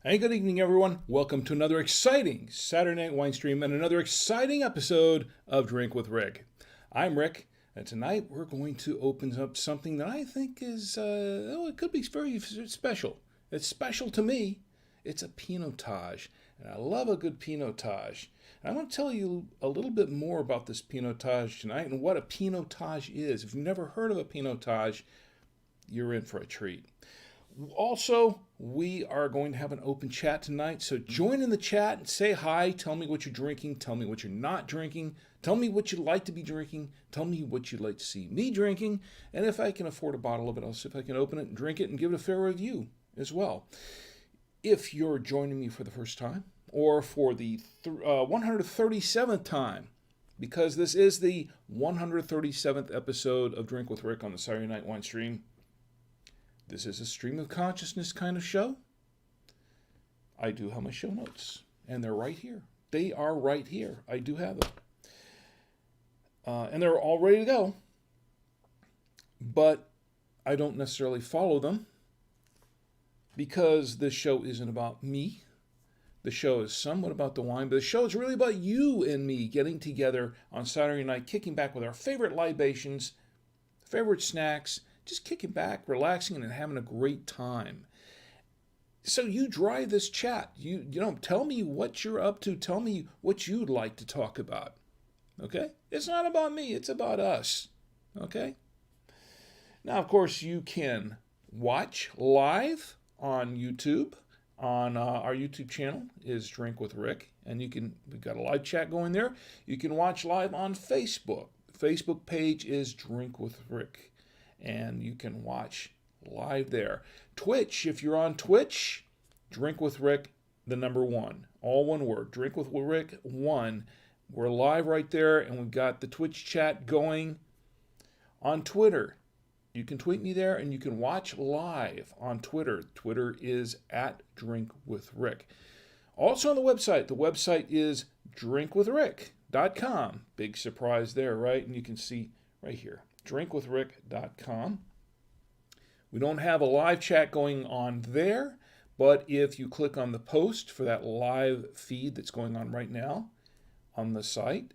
Hey, good evening, everyone. Welcome to another exciting Saturday Night Winestream and another exciting episode of Drink with Rick. I'm Rick, and tonight we're going to open up something that I think is, it could be very special. It's special to me. It's a Pinotage, and I love a good Pinotage. And I'm going to tell you a little bit more about this Pinotage tonight and what a Pinotage is. If you've never heard of a Pinotage, you're in for a treat. Also, we are going to have an open chat tonight, so join in the chat and say hi. Tell me what you're drinking. Tell me what you're not drinking. Tell me what you'd like to be drinking. Tell me what you'd like to see me drinking. And if I can afford a bottle of it, I'll see if I can open it and drink it and give it a fair review as well. If you're joining me for the first time or for the 137th time, because this is the 137th episode of Drink with Rick on the Saturday Night Winestream. This is a stream of consciousness kind of show. I do have my show notes, and they're right here. They are right here. I do have them. And they're all ready to go. But I don't necessarily follow them because this show isn't about me. The show is somewhat about the wine, but the show is really about you and me getting together on Saturday night, kicking back with our favorite libations, favorite snacks, just kicking back, relaxing, and having a great time. So you drive this chat. You tell me what you're up to. Tell me what you'd like to talk about. Okay? It's not about me. It's about us. Okay? Now, of course, you can watch live on YouTube. On our YouTube channel is Drink with Rick, and we've got a live chat going there. You can watch live on Facebook. The Facebook page is Drink with Rick, and you can watch live there. Twitch, if you're on Twitch, Drink with Rick, the number 1. All one word, Drink with Rick 1. We're live right there, and we've got the Twitch chat going. On Twitter, you can tweet me there, and you can watch live on Twitter. Twitter is at Drink with Rick. Also on the website is drinkwithrick.com. Big surprise there, right? And you can see right here, drinkwithrick.com. We don't have a live chat going on there, but if you click on the post for that live feed that's going on right now on the site,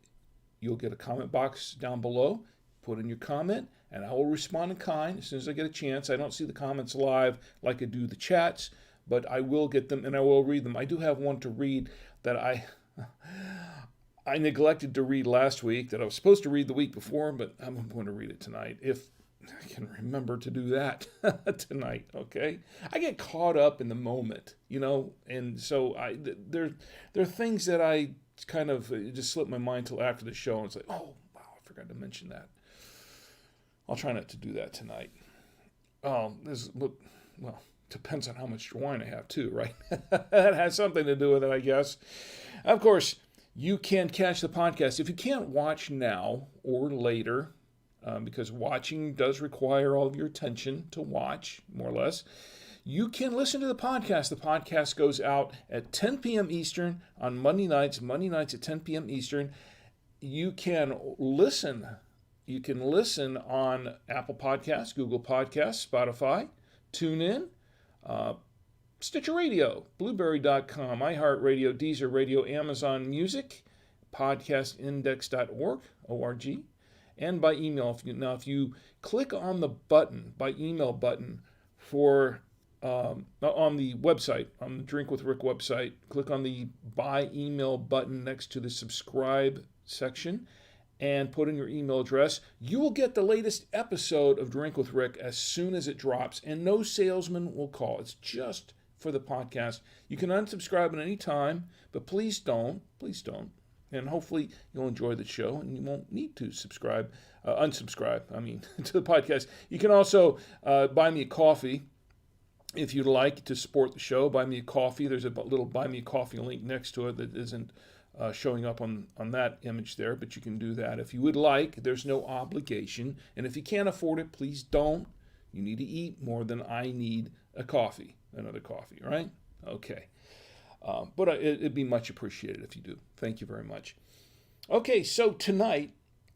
you'll get a comment box down below. Put in your comment, and I will respond in kind as soon as I get a chance. I don't see the comments live like I do the chats, but I will get them and I will read them. I do have one to read that I neglected to read last week that I was supposed to read the week before, but I'm going to read it tonight if I can remember to do that tonight, okay? I get caught up in the moment, and so there are things that I kind of just slip my mind till after the show, and it's like, oh, wow, I forgot to mention that. I'll try not to do that tonight. Depends on how much wine I have too, right? That has something to do with it, I guess. Of course, you can catch the podcast. If you can't watch now or later, because watching does require all of your attention to watch, more or less, you can listen to the podcast. The podcast goes out at 10 p.m. Eastern on Monday nights at 10 p.m. Eastern. You can listen on Apple Podcasts, Google Podcasts, Spotify, TuneIn, Stitcher Radio, Blueberry.com, iHeartRadio, Deezer Radio, Amazon Music, podcastindex.org, O-R-G, and by email. If you click on the button, by email button for on the website, on the Drink with Rick website, click on the by email button next to the subscribe section and put in your email address, you will get the latest episode of Drink with Rick as soon as it drops, and no salesman will call. It's just for the podcast. You can unsubscribe at any time, but please don't. And hopefully you'll enjoy the show and you won't need to unsubscribe to the podcast. You can also buy me a coffee if you'd like to support the show. Buy me a coffee. There's a little buy me a coffee link next to it that isn't showing up on that image there, but you can do that if you would like. There's no obligation. And if you can't afford it, please don't. You need to eat more than I need another coffee, right? Okay. But it'd be much appreciated if you do. Thank you very much. Okay, so tonight,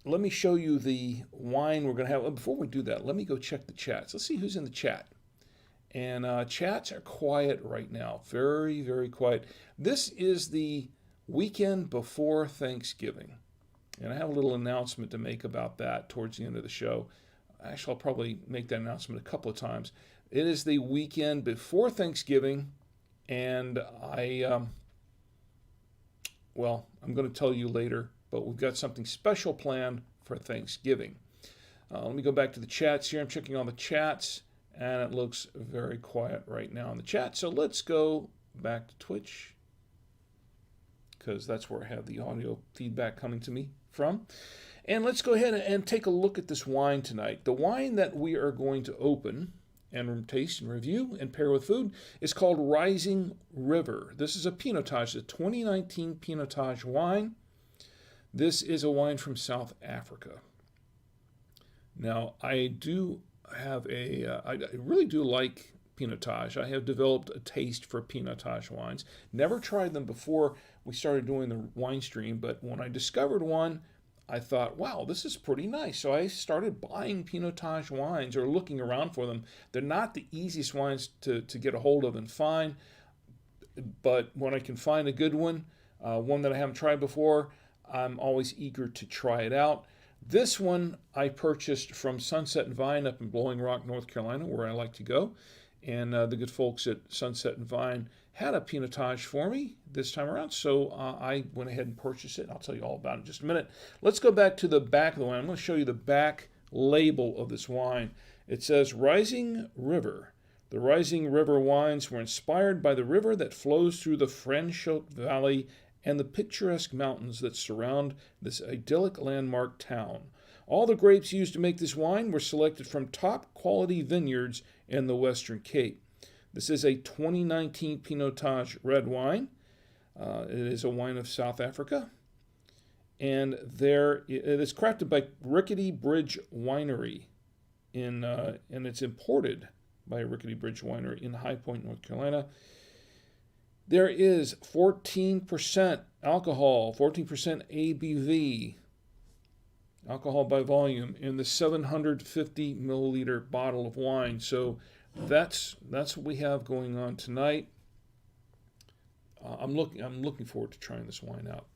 let me show you the wine we're going to have. Before we do that, let me go check the chats. Let's see who's in the chat. And chats are quiet right now. Very, very quiet. This is the weekend before Thanksgiving. And I have a little announcement to make about that towards the end of the show. Actually, I'll probably make that announcement a couple of times. It is the weekend before Thanksgiving, and I'm going to tell you later, but we've got something special planned for Thanksgiving. Let me go back to the chats here. I'm checking all the chats, and it looks very quiet right now in the chat. So let's go back to Twitch, because that's where I have the audio feedback coming to me from. And let's go ahead and take a look at this wine tonight. The wine that we are going to open and taste and review and pair with food is called Rising River. This is a Pinotage, a 2019 Pinotage wine. This is a wine from South Africa. Now, I do have I really do like Pinotage. I have developed a taste for Pinotage wines. Never tried them before we started doing the wine stream, but when I discovered one, I thought, wow, this is pretty nice. So I started buying Pinotage wines or looking around for them. They're not the easiest wines to get a hold of and find, but when I can find a good one, one that I haven't tried before, I'm always eager to try it out. This one I purchased from Sunset and Vine up in Blowing Rock, North Carolina, where I like to go. And the good folks at Sunset and Vine had a Pinotage for me this time around, so I went ahead and purchased it. I'll tell you all about it in just a minute. Let's go back to the back of the wine. I'm going to show you the back label of this wine. It says Rising River. The Rising River wines were inspired by the river that flows through the Franschhoek Valley and the picturesque mountains that surround this idyllic landmark town. All the grapes used to make this wine were selected from top quality vineyards in the Western Cape. This is a 2019 Pinotage red wine. It is a wine of South Africa. And it is crafted by Rickety Bridge Winery, and it's imported by Rickety Bridge Winery in High Point, North Carolina. There is 14% alcohol, 14% ABV, alcohol by volume, in the 750 milliliter bottle of wine. So that's what we have going on tonight. I'm looking forward to trying this wine out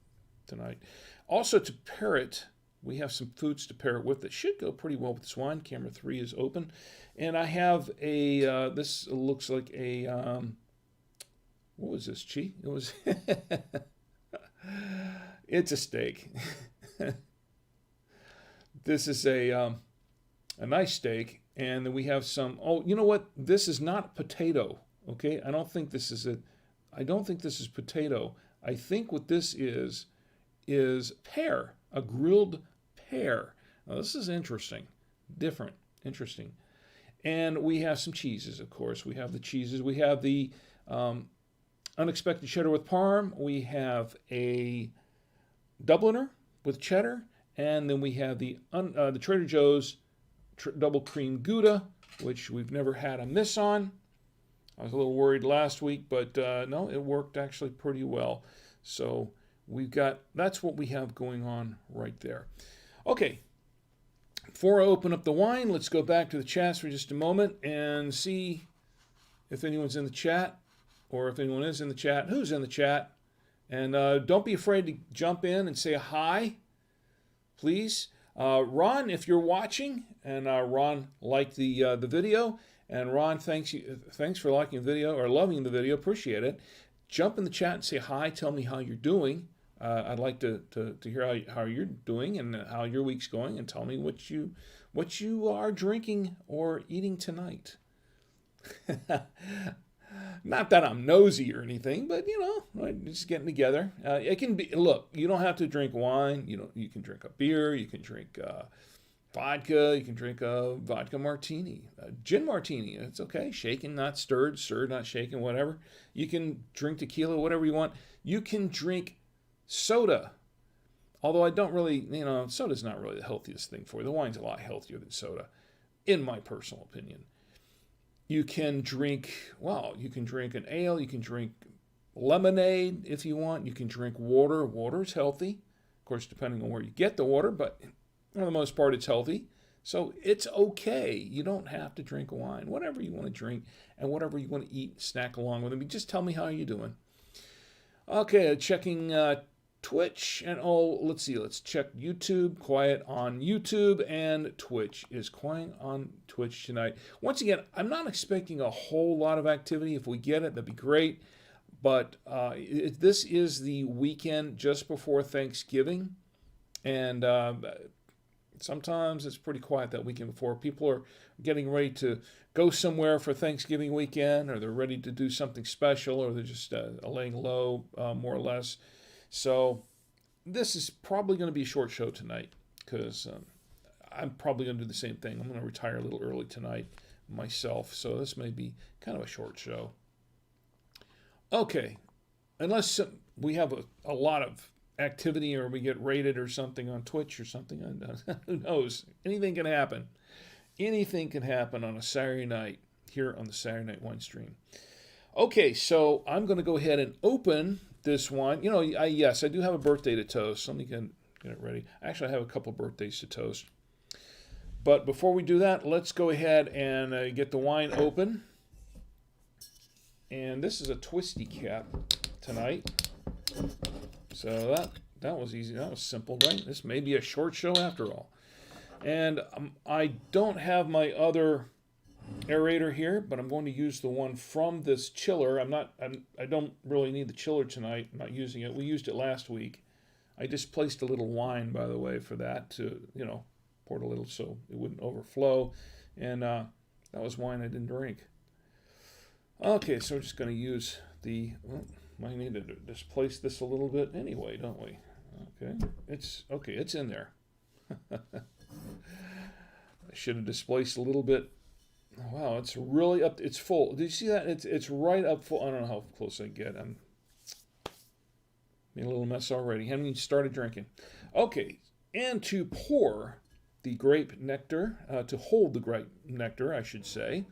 tonight. Also, to pair it, we have some foods to pair it with that should go pretty well with this wine. Camera 3 is open, and I have a. This looks like a. What was this, Chi? It was. It's a steak. This is a nice steak, and then we have some. Oh, you know what? This is not potato. Okay, I don't think this is potato. I think what this is pear, a grilled pear. Now, this is interesting, different, interesting. And we have some cheeses, of course. We have the cheeses. We have the unexpected cheddar with parm. We have a Dubliner with cheddar. And then we have the Trader Joe's double cream Gouda, which we've never had a miss on. I was a little worried last week, but no, it worked actually pretty well. So that's what we have going on right there. Okay, before I open up the wine, let's go back to the chats for just a moment and see if anyone's in the chat, or if anyone is in the chat, who's in the chat. And don't be afraid to jump in and say hi, please. Ron, if you're watching, and Ron liked the video, and Ron, thanks for liking the video or loving the video, appreciate it. Jump in the chat and say hi. Tell me how you're doing. I'd like to hear how you're doing and how your week's going, and tell me what you are drinking or eating tonight. Not that I'm nosy or anything, but just getting together. It can be. Look, you don't have to drink wine. You can drink a beer. You can drink vodka. You can drink a vodka martini, a gin martini. It's okay. Shaken, not stirred. Stirred, not shaken. Whatever. You can drink tequila, whatever you want. You can drink soda. Although I don't really, soda's not really the healthiest thing for you. The wine's a lot healthier than soda, in my personal opinion. You can drink an ale. You can drink lemonade if you want. You can drink water. Water is healthy. Of course, depending on where you get the water, but for the most part, it's healthy. So it's okay. You don't have to drink wine. Whatever you want to drink and whatever you want to eat, snack along with them. Just tell me how you're doing. Okay, checking Twitch and let's see. Let's check YouTube. Quiet on YouTube, and Twitch is quiet on Twitch tonight. Once again, I'm not expecting a whole lot of activity. If we get it, that'd be great. But this is the weekend just before Thanksgiving, and sometimes it's pretty quiet that weekend before. People are getting ready to go somewhere for Thanksgiving weekend, or they're ready to do something special, or they're just laying low, more or less. So this is probably going to be a short show tonight, because I'm probably going to do the same thing. I'm going to retire a little early tonight myself, so this may be kind of a short show. Okay, unless we have a lot of activity, or we get rated or something on Twitch or something, who knows? Anything can happen. Anything can happen on a Saturday night here on the Saturday Night Winestream. Okay, so I'm going to go ahead and open this wine. You know, yes, I do have a birthday to toast. Let me get it ready. Actually, I have a couple birthdays to toast. But before we do that, let's go ahead and get the wine open. And this is a twisty cap tonight. So that was easy. That was simple, right? This may be a short show after all. And I don't have my other aerator here, but I'm going to use the one from this chiller. I don't really need the chiller tonight. I'm not using it. We used it last week. I just placed a little wine, by the way, for that to, poured a little so it wouldn't overflow. And that was wine I didn't drink. Okay, so we're just going to use I need to displace this a little bit anyway, don't we? Okay, it's in there. I should have displaced a little bit. Wow, it's really up. It's full. Did you see that? It's right up full. I don't know how close I get. I'm being a little mess already. Haven't even started drinking. Okay, and to pour the grape nectar, to hold the grape nectar, I should say,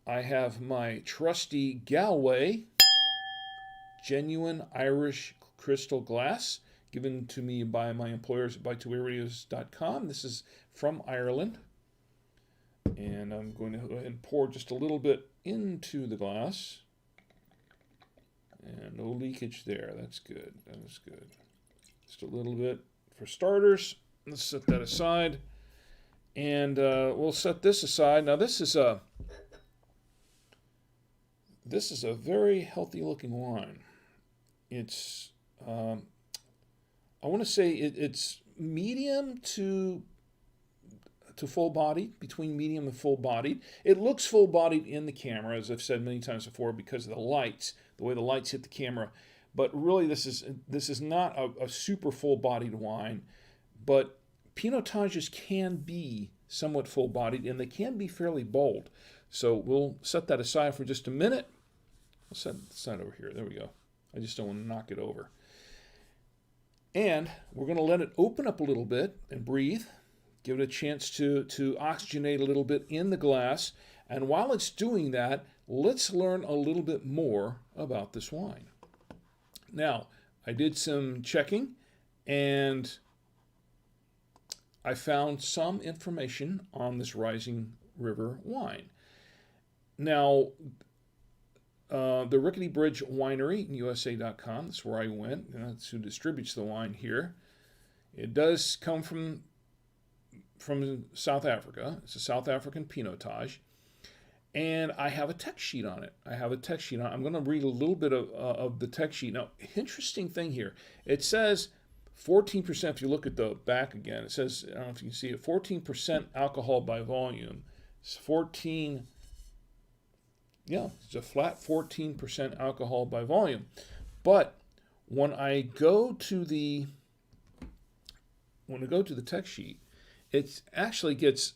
I have my trusty Galway genuine Irish crystal glass, given to me by my employers at bytowayRadios.com. This is from Ireland. And I'm going to go ahead and pour just a little bit into the glass. And no leakage there. That's good. That is good. Just a little bit for starters. Let's set that aside. And we'll set this aside. Now this is a very healthy looking wine. It's I want to say it's medium to full bodied, between medium and full bodied. It looks full bodied in the camera, as I've said many times before, because of the lights, the way the lights hit the camera. But really, this is not a super full bodied wine. But Pinotages can be somewhat full bodied, and they can be fairly bold. So we'll set that aside for just a minute. I'll set it aside over here. There we go. I just don't want to knock it over. And we're going to let it open up a little bit and breathe. Give it a chance to oxygenate a little bit in the glass. And while it's doing that, let's learn a little bit more about this wine. Now, I did some checking, and I found some information on this Rising River wine. Now, the Rickety Bridge Winery, USA.com, that's where I went. That's who distributes the wine here. It does come from South Africa. It's a South African Pinotage. And I have a text sheet on it. I'm going to read a little bit of the text sheet. Now, interesting thing here. It says 14%, if you look at the back again, it says, I don't know if you can see it, 14% alcohol by volume. It's 14... Yeah, it's a flat 14% alcohol by volume. But when I go to the text sheet, it actually gets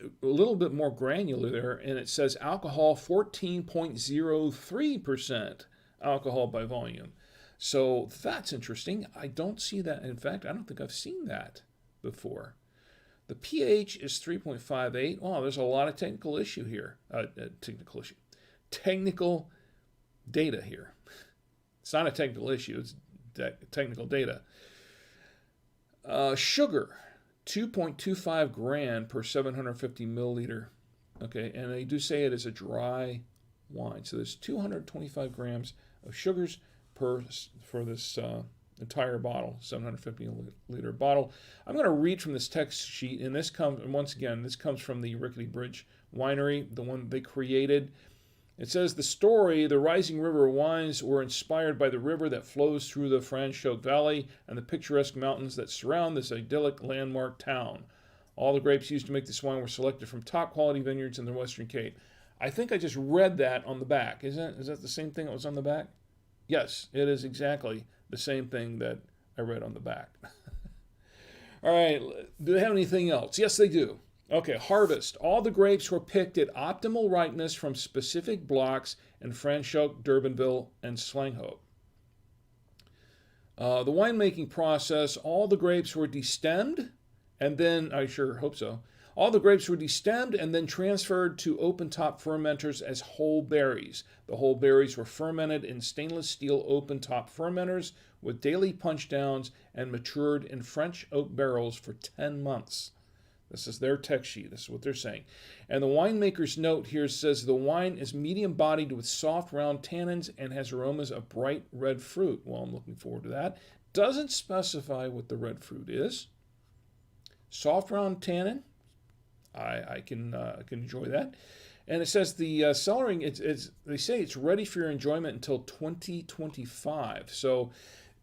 a little bit more granular there, and it says alcohol 14.03% alcohol by volume. So that's interesting. I don't see that. In fact, I don't think I've seen that before. The pH is 3.58. Wow, there's a lot of technical data here. It's not a technical issue, it's technical data. Sugar, 2.25 grand per 750 milliliter. Okay, and they do say it is a dry wine. So there's 225 grams of sugars for this entire bottle, 750 liter bottle. I'm going to read from this text sheet, and this comes, and once again, this comes from the Rickety Bridge Winery, the one they created. It says, the story, the rising river wines were inspired by the river that flows through the Franschhoek Valley and the picturesque mountains that surround this idyllic landmark town. All the grapes used to make this wine were selected from top quality vineyards in the Western Cape. I think I just read that on the back. Is that the same thing that was on the back? Yes, it is exactly the same thing that I read on the back. All right, do they have anything else? Yes, they do. Okay, harvest. All the grapes were picked at optimal ripeness from specific blocks in Franschhoek, Durbanville, and Slanghoek. The winemaking process, all the grapes were destemmed, and then, I sure hope so, all the grapes were destemmed and then transferred to open-top fermenters as whole berries. The whole berries were fermented in stainless steel open-top fermenters with daily punch downs and matured in French oak barrels for 10 months. This is their text sheet. This is what they're saying. And the winemaker's note here says the wine is medium-bodied with soft, round tannins and has aromas of bright red fruit. Well, I'm looking forward to that. Doesn't specify what the red fruit is. Soft, round tannin. I can enjoy that. And it says the cellaring, they say it's ready for your enjoyment until 2025. So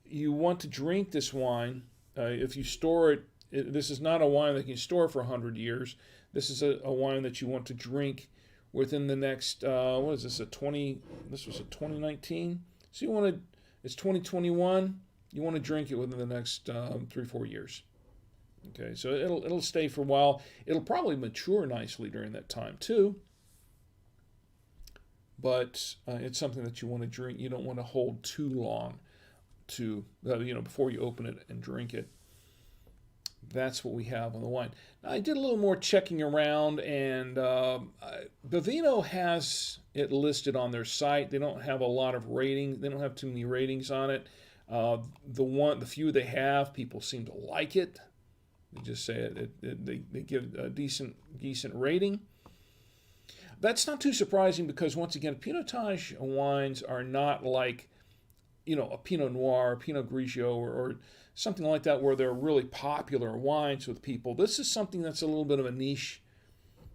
you want to drink this wine. If you store it, this is not a wine that you can store for 100 years. This is a wine that you want to drink within the next, what is this, this was a 2019? So you want to, it's 2021, you want to drink it within the next 3-4 years. Okay, so it'll stay for a while. It'll probably mature nicely during that time too. But it's something that you want to drink. You don't want to hold too long to, before you open it and drink it. That's what we have on the wine. Now, I did a little more checking around, and Bovino has it listed on their site. They don't have a lot of ratings. They don't have too many ratings on it. The few they have, people seem to like it. They just say they give a decent rating. That's not too surprising because, once again, Pinotage wines are not like, a Pinot Noir, Pinot Grigio, or something like that where they're really popular wines with people. This is something that's a little bit of a niche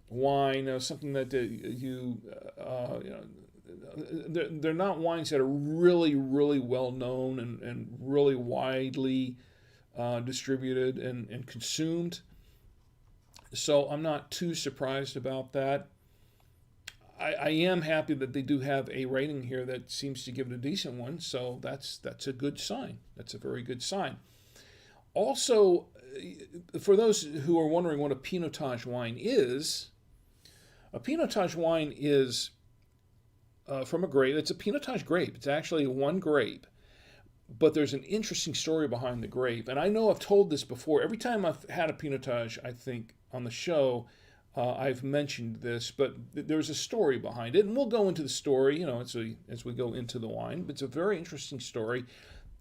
wine, something that they're not wines that are really, really well known and really widely distributed and consumed. So I'm not too surprised about that. I am happy that they do have a rating here that seems to give it a decent one, so that's a good sign. That's a very good sign. Also, for those who are wondering what a Pinotage wine is, a Pinotage wine is from a grape. It's a Pinotage grape. It's actually one grape. But there's an interesting story behind the grape. And I know I've told this before. Every time I've had a Pinotage, I think, on the show, I've mentioned this, but there's a story behind it. And we'll go into the story, as we go into the wine. But it's a very interesting story.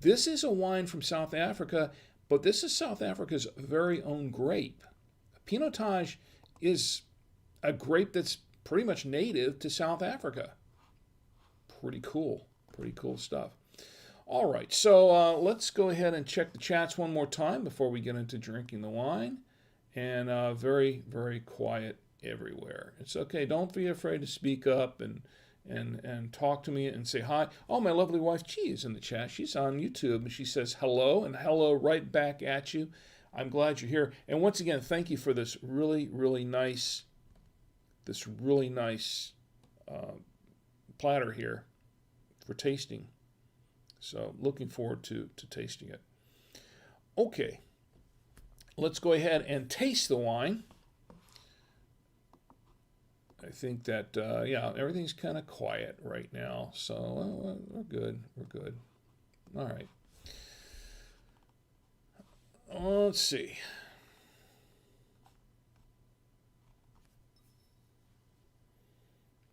This is a wine from South Africa, but this is South Africa's very own grape. Pinotage is a grape that's pretty much native to South Africa. Pretty cool stuff. All right, so let's go ahead and check the chats one more time before we get into drinking the wine. And very, very quiet everywhere. It's okay. Don't be afraid to speak up and talk to me and say hi. Oh, my lovely wife, Chi, is in the chat. She's on YouTube, and she says hello, and hello right back at you. I'm glad you're here. And once again, thank you for this really, really nice platter here for tasting. So looking forward to tasting it. Okay, let's go ahead and taste the wine. I think that, everything's kind of quiet right now. So we're good. All right. Let's see.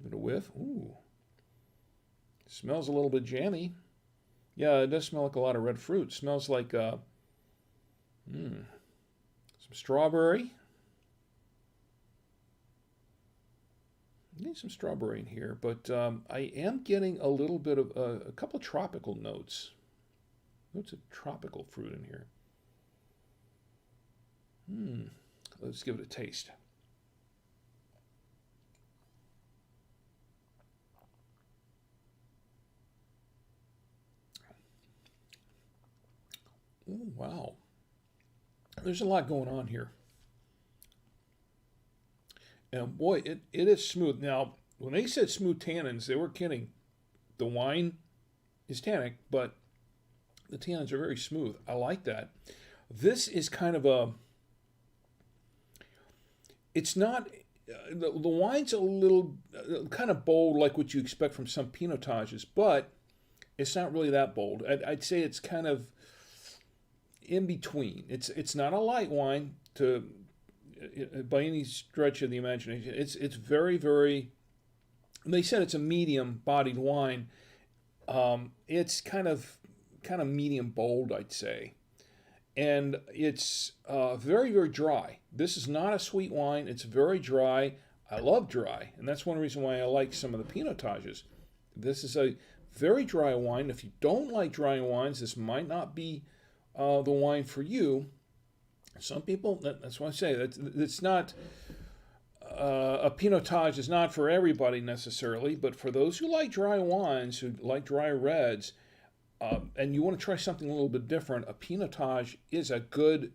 Give it a whiff. Ooh. Smells a little bit jammy. Yeah, it does smell like a lot of red fruit. Smells like Some strawberry. Need some strawberry in here, but I am getting a little bit of a couple of tropical notes. Notes of tropical fruit in here. Let's give it a taste. Oh, wow. There's a lot going on here. And boy, it is smooth. Now, when they said smooth tannins, they were kidding. The wine is tannic, but the tannins are very smooth. I like that. This is kind of a... It's not... the wine's a little kind of bold, like what you expect from some Pinotages, but it's not really that bold. I'd say it's kind of in between. It's not a light wine by any stretch of the imagination. It's very, very... They said it's a medium-bodied wine. It's kind of medium bold, I'd say. And it's very, very dry. This is not a sweet wine. It's very dry. I love dry, and that's one reason why I like some of the Pinotages. This is a very dry wine. If you don't like dry wines, this might not be the wine for you. Some people, that's why I say it's not... a Pinotage is not for everybody necessarily, but for those who like dry wines, who like dry reds, and you want to try something a little bit different, a Pinotage is a good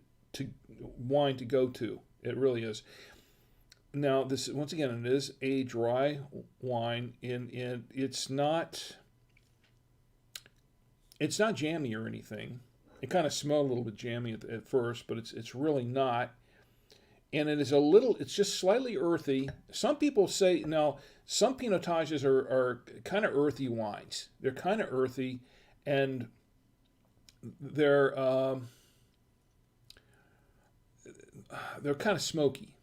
wine to go to. It really is. Now, this once again, it is a dry wine, and it's not jammy or anything. It kind of smelled a little bit jammy at first, but it's really not. And it is it's just slightly earthy. Some people say, now, some Pinotages are kind of earthy wines. They're kind of earthy, and they're kind of smoky.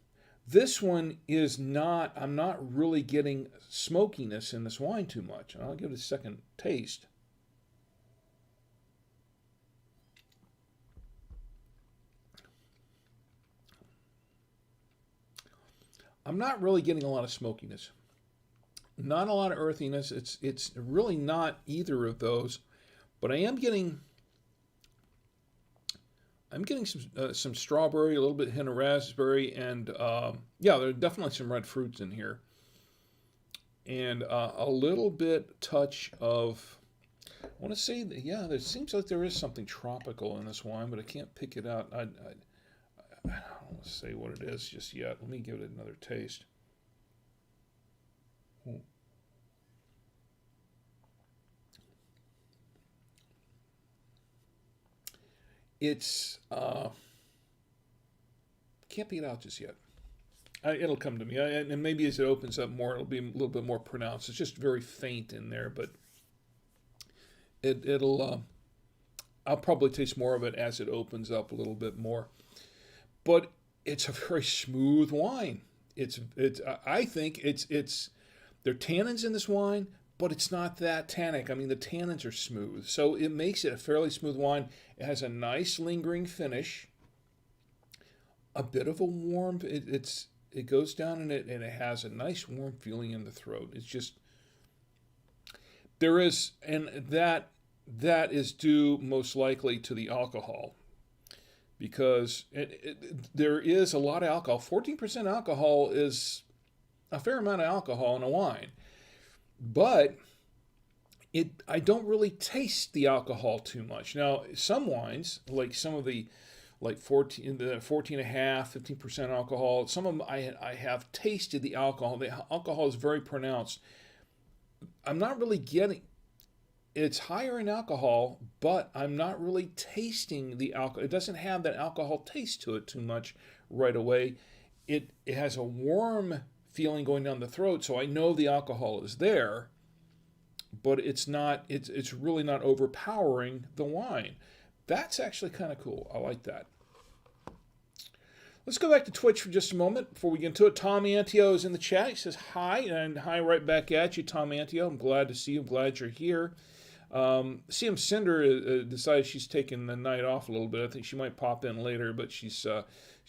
This one is not, I'm not really getting smokiness in this wine too much. And I'll give it a second taste. I'm not really getting a lot of smokiness. Not a lot of earthiness. It's really not either of those, but I am getting some strawberry, a little bit hint of raspberry, and yeah, there are definitely some red fruits in here, and a little bit touch of. I want to say that, yeah, there seems like there is something tropical in this wine, but I can't pick it out. I don't want to say what it is just yet. Let me give it another taste. Ooh. It's can't pick it out just yet. It'll come to me, and maybe as it opens up more, it'll be a little bit more pronounced. It's just very faint in there, but it'll. I'll probably taste more of it as it opens up a little bit more. But it's a very smooth wine. I think there are tannins in this wine, but it's not that tannic. I mean, the tannins are smooth, so it makes it a fairly smooth wine. It has a nice lingering finish, a bit of a warm. It goes down in it, and it has a nice warm feeling in the throat. It's just there is, and that is due most likely to the alcohol. Because there is a lot of alcohol. 14% alcohol is a fair amount of alcohol in a wine. But I don't really taste the alcohol too much. Now, some wines, like some of the 14 and a half, 15% alcohol, some of them I have tasted the alcohol. The alcohol is very pronounced. I'm not really getting... It's higher in alcohol, but I'm not really tasting the alcohol. It doesn't have that alcohol taste to it too much right away. It has a warm feeling going down the throat, so I know the alcohol is there, but it's really not overpowering the wine. That's actually kind of cool. I like that. Let's go back to Twitch for just a moment before we get into it. Tom Antio is in the chat. He says hi, and hi right back at you, Tom Antio. I'm glad to see you. I'm glad you're here. CM Cinder decided she's taking the night off a little bit. I think she might pop in later, but she's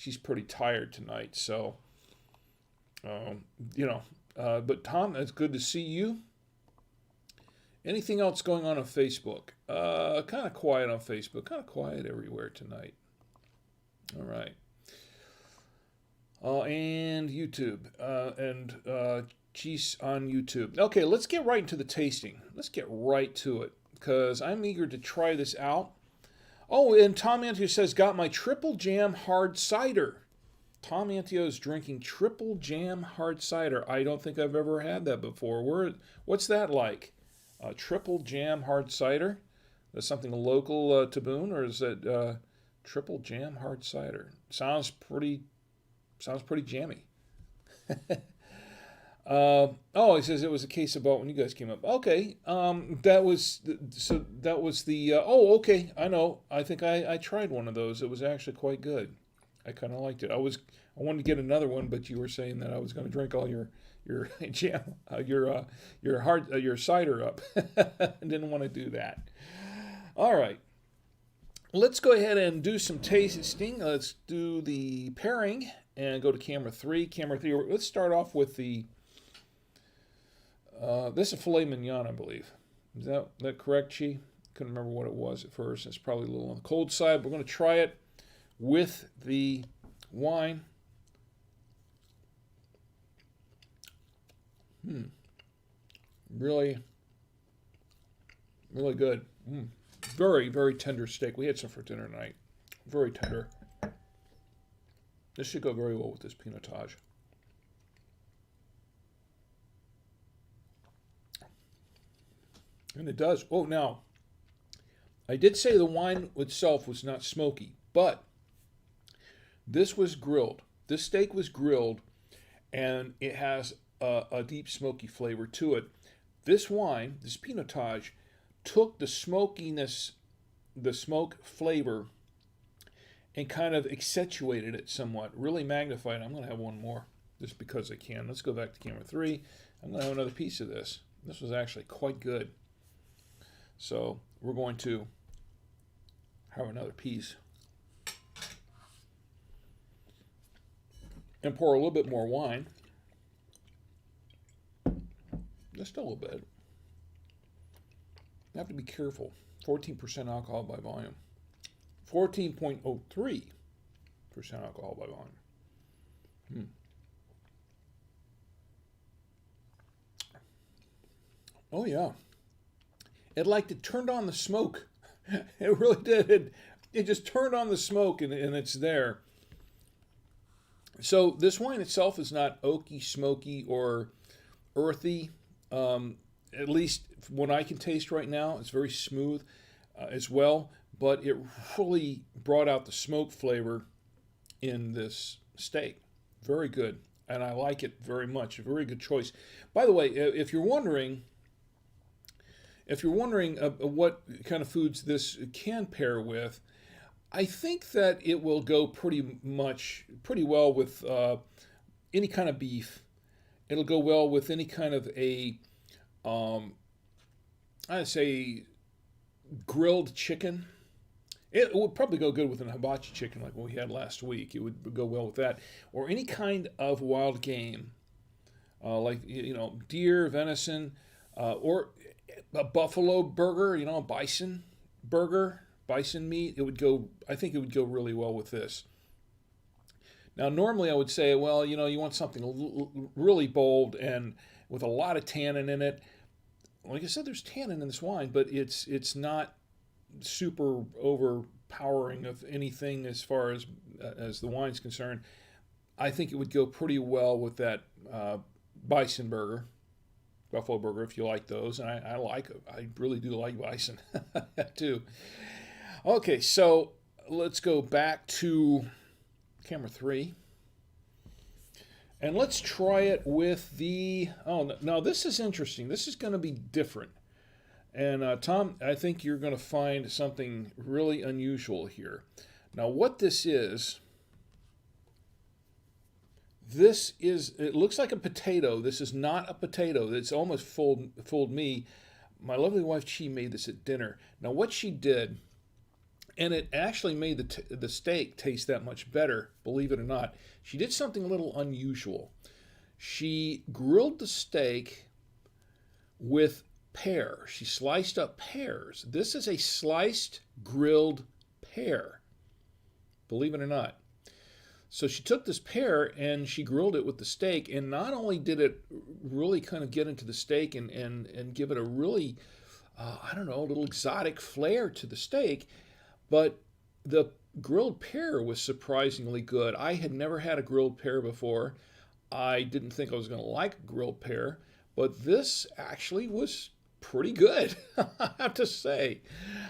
she's pretty tired tonight. So, but Tom, it's good to see you. Anything else going on Facebook? Kind of quiet on Facebook. Kind of quiet everywhere tonight. All right. And YouTube. Cheese on YouTube. Okay, let's get right into the tasting. Let's get right to it because I'm eager to try this out. Oh, and Tom Antio says, got my triple jam hard cider. Tom Antio is drinking triple jam hard cider. I don't think I've ever had that before. What's that like? Triple jam hard cider? That's something local to Boone, or is that triple jam hard cider? Sounds pretty jammy. He says it was a case about when you guys came up. Okay, that was the. Okay, I know. I think I tried one of those. It was actually quite good. I kind of liked it. I wanted to get another one, but you were saying that I was going to drink all your jam, your cider up. I didn't want to do that. All right. Let's go ahead and do some tasting. Let's do the pairing and go to camera 3. Camera 3, let's start off with the, this is a filet mignon, I believe. Is that correct, Chi? Couldn't remember what it was at first. It's probably a little on the cold side. We're going to try it with the wine. Really, really good. Very, very tender steak. We had some for dinner tonight. Very tender. This should go very well with this Pinotage. And it does. Oh, now, I did say the wine itself was not smoky, but this was grilled. This steak was grilled, and it has a deep smoky flavor to it. This wine, this Pinotage, took the smokiness, the smoke flavor, and kind of accentuated it somewhat, really magnified it. I'm going to have one more just because I can. Let's go back to camera 3. I'm going to have another piece of this. This was actually quite good. So we're going to have another piece. And pour a little bit more wine. Just a little bit. You have to be careful. 14% alcohol by volume. 14.03% alcohol by volume. Oh, yeah. It turned on the smoke. It really did. It just turned on the smoke, and it's there. So this wine itself is not oaky, smoky, or earthy. At least what I can taste right now, it's very smooth as well. But it really brought out the smoke flavor in this steak. Very good. And I like it very much. A very good choice. By the way, if you're wondering what kind of foods this can pair with, I think that it will go pretty well with any kind of beef. It'll go well with any kind of I'd say grilled chicken. It would probably go good with an hibachi chicken like what we had last week. It would go well with that. Or any kind of wild game, like deer, venison, or a buffalo burger, bison burger, bison meat. I think it would go really well with this. Now, normally I would say, well, you want something really bold and with a lot of tannin in it. Like I said, there's tannin in this wine, but it's not super overpowering of anything as far as the wine's concerned. I think it would go pretty well with that bison burger, buffalo burger, if you like those. And I really do like bison too. Okay, so let's go back to camera 3. And let's try it with now this is interesting. This is going to be different. And Tom, I think you're going to find something really unusual here. Now what this is, it looks like a potato. This is not a potato. It's almost fooled me. My lovely wife, she made this at dinner. Now what she did And it actually made the steak taste that much better, believe it or not. She did something a little unusual. She grilled the steak with pear. She sliced up pears. This is a sliced grilled pear, believe it or not. So she took this pear and she grilled it with the steak, and not only did it really kind of get into the steak and give it a really, I don't know, a little exotic flair to the steak, but the grilled pear was surprisingly good. I had never had a grilled pear before. I didn't think I was going to like grilled pear, but this actually was pretty good, I have to say.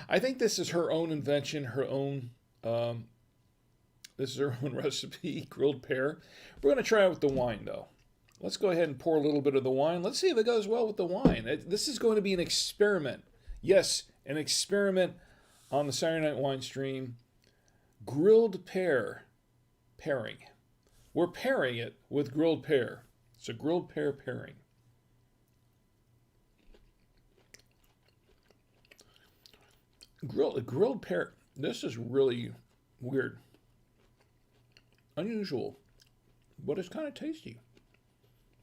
I think this is her own invention, her own, this is her own recipe, grilled pear. We're going to try it with the wine, though. Let's go ahead and pour a little bit of the wine. Let's see if it goes well with the wine. This is going to be an experiment. Yes, an experiment on the Saturday Night Winestream. Grilled pear pairing. We're pairing it with grilled pear. It's a grilled pear pairing. Grilled pear. This is really weird. Unusual. But it's kind of tasty.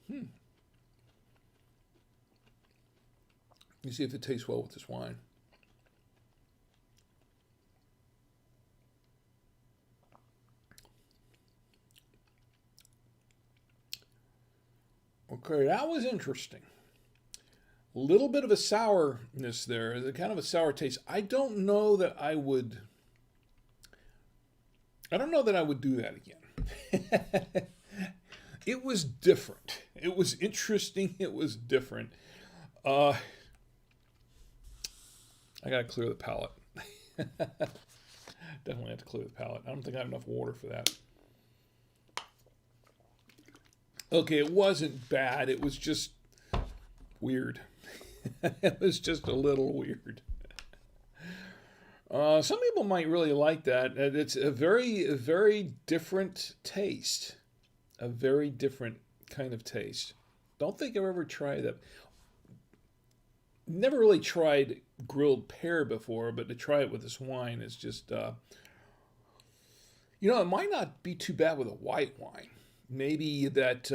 You see if it tastes well with this wine. Okay, that was interesting. A little bit of a sourness there, the kind of a sour taste. I don't know that I would do that again. It was different. It was interesting. It was different. I gotta clear the palate. Definitely have to clear the palate. I don't think I have enough water for that. Okay, it wasn't bad. It was just weird. It was just a little weird. Some people might really like that. It's a very different taste. A very different kind of taste. Don't think I've ever tried that. Never really tried grilled pear before, but to try it with this wine is just, it might not be too bad with a white wine. Maybe that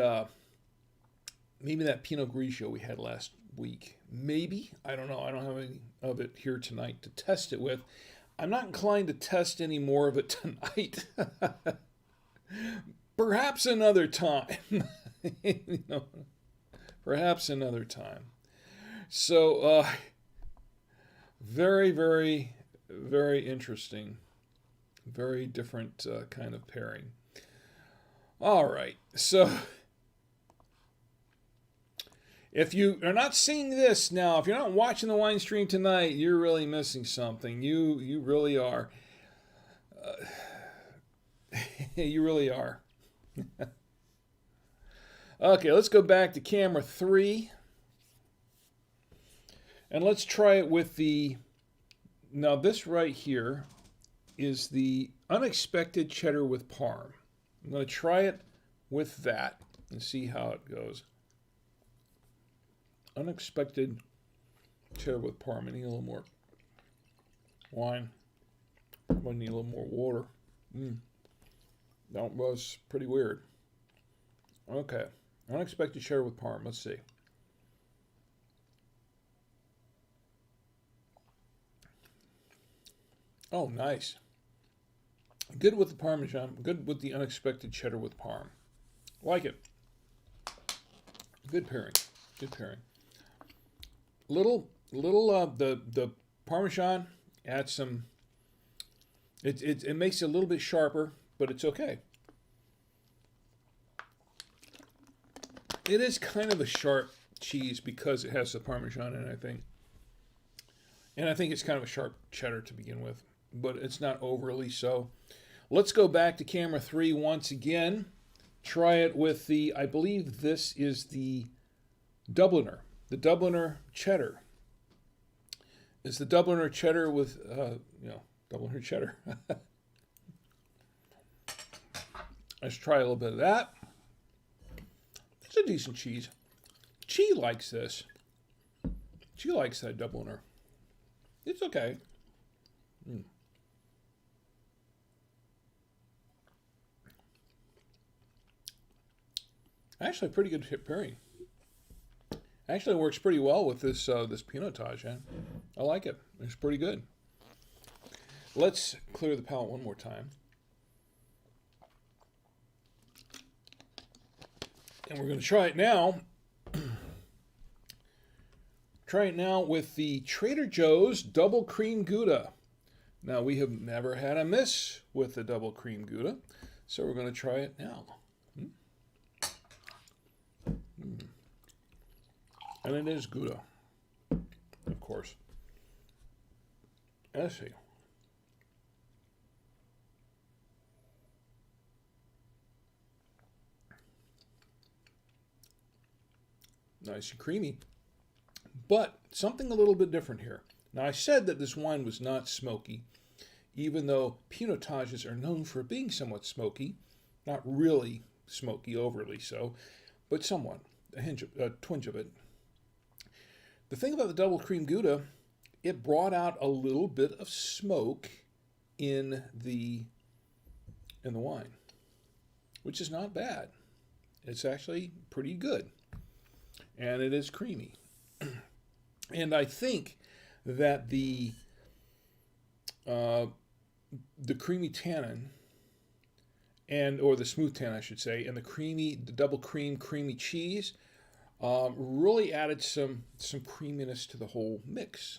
Pinot Grigio we had last week. Maybe. I don't know. I don't have any of it here tonight to test it with. I'm not inclined to test any more of it tonight. Perhaps another time. Perhaps another time. So, very, very, very interesting. Very different kind of pairing. All right. So, if you are not seeing this now, if you're not watching the wine stream tonight, you're really missing something. You really are. You really are. Okay, let's go back to camera 3. And let's try it with the... Now, this right here is the unexpected cheddar with parm. I'm going to try it with that and see how it goes. Unexpected cheddar with parm. I need a little more wine. I need a little more water. That was pretty weird. Okay. Unexpected cheddar with parm. Let's see. Oh, nice. Good with the Parmesan. Good with the unexpected cheddar with parm. Like it. Good pairing. Good pairing. The Parmesan adds some. It makes it a little bit sharper, but it's okay. It is kind of a sharp cheese because it has the Parmesan in it, I think. And I think it's kind of a sharp cheddar to begin with, but it's not overly so. Let's go back to camera 3 once again. Try it with the, I believe this is the Dubliner. The Dubliner cheddar. It's the Dubliner cheddar with, Dubliner cheddar. Let's try a little bit of that. It's a decent cheese. She likes this. She likes that Dubliner. It's okay. Actually, a pretty good pairing. Actually, it works pretty well with this this Pinotage. I like it. It's pretty good. Let's clear the palate one more time. And we're going to try it now. Try it now with the Trader Joe's Double Cream Gouda. Now, we have never had a miss with the Double Cream Gouda, so we're going to try it now. And it is Gouda, of course. Let's see. Nice and creamy, but something a little bit different here. Now, I said that this wine was not smoky, even though Pinotages are known for being somewhat smoky, not really smoky, overly so, but somewhat, a twinge of it. The thing about the Double Cream Gouda, it brought out a little bit of smoke in the wine, which is not bad. It's actually pretty good, and it is creamy. And I think that the creamy tannin, or the smooth tannin, I should say, and the double creamy cheese really added some creaminess to the whole mix.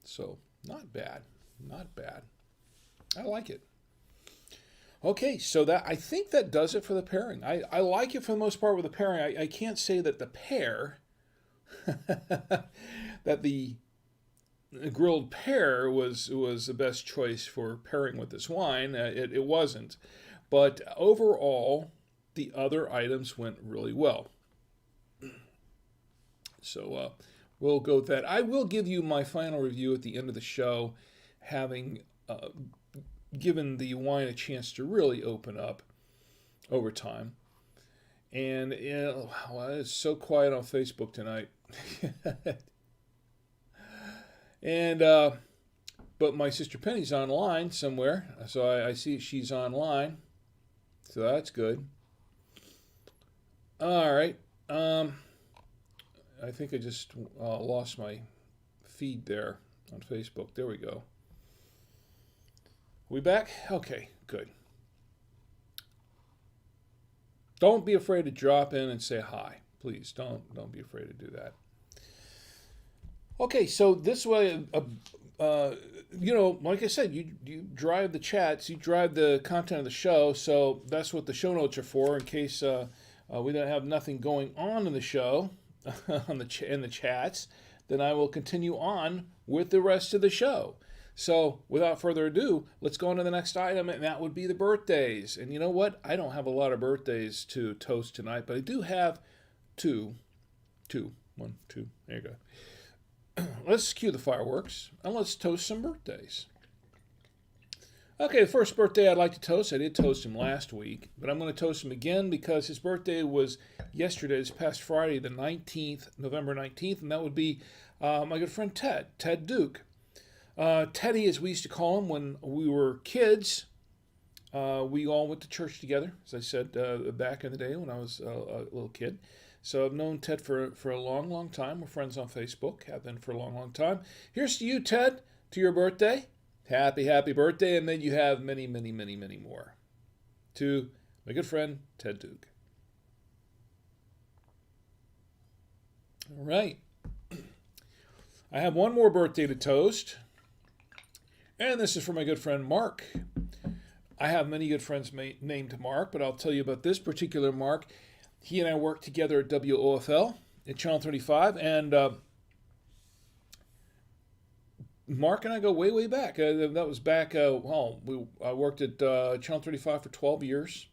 So not bad, not bad. I like it. Okay, so I think that does it for the pairing. I like it for the most part with the pairing. I can't say that the pear, that the grilled pear was the best choice for pairing with this wine. It wasn't. But overall, the other items went really well. So we'll go with that. I will give you my final review at the end of the show, having given the wine a chance to really open up over time. And wow, it's so quiet on Facebook tonight. And but my sister Penny's online somewhere, so I see she's online, so that's good. All right. I think I just lost my feed there on Facebook. There we go. We back? Okay, good. Don't be afraid to drop in and say hi. Please don't be afraid to do that. Okay, so this way, like I said, you drive the chats, you drive the content of the show, so that's what the show notes are for, in case we don't have nothing going on in the show, in the chats, then I will continue on with the rest of the show. So, without further ado, let's go on to the next item, and that would be the birthdays. And you know what? I don't have a lot of birthdays to toast tonight, but I do have two. One, two. There you go. Let's cue the fireworks, and let's toast some birthdays. Okay, the first birthday I'd like to toast, I did toast him last week, but I'm going to toast him again because his birthday was yesterday, this past Friday, the 19th, November 19th, and that would be my good friend Ted Duke. Teddy, as we used to call him when we were kids. We all went to church together, as I said, back in the day when I was a little kid. So I've known Ted for a long, long time. We're friends on Facebook, have been for a long, long time. Here's to you, Ted, to your birthday. Happy, happy birthday, and may you have many, many, many, many more. To my good friend, Ted Duke. All right. I have one more birthday to toast, and this is for my good friend Mark. I have many good friends named Mark, but I'll tell you about this particular Mark. He and I worked together at WOFL at Channel 35, and Mark and I go way, way back. That was back, I worked at Channel 35 for 12 years,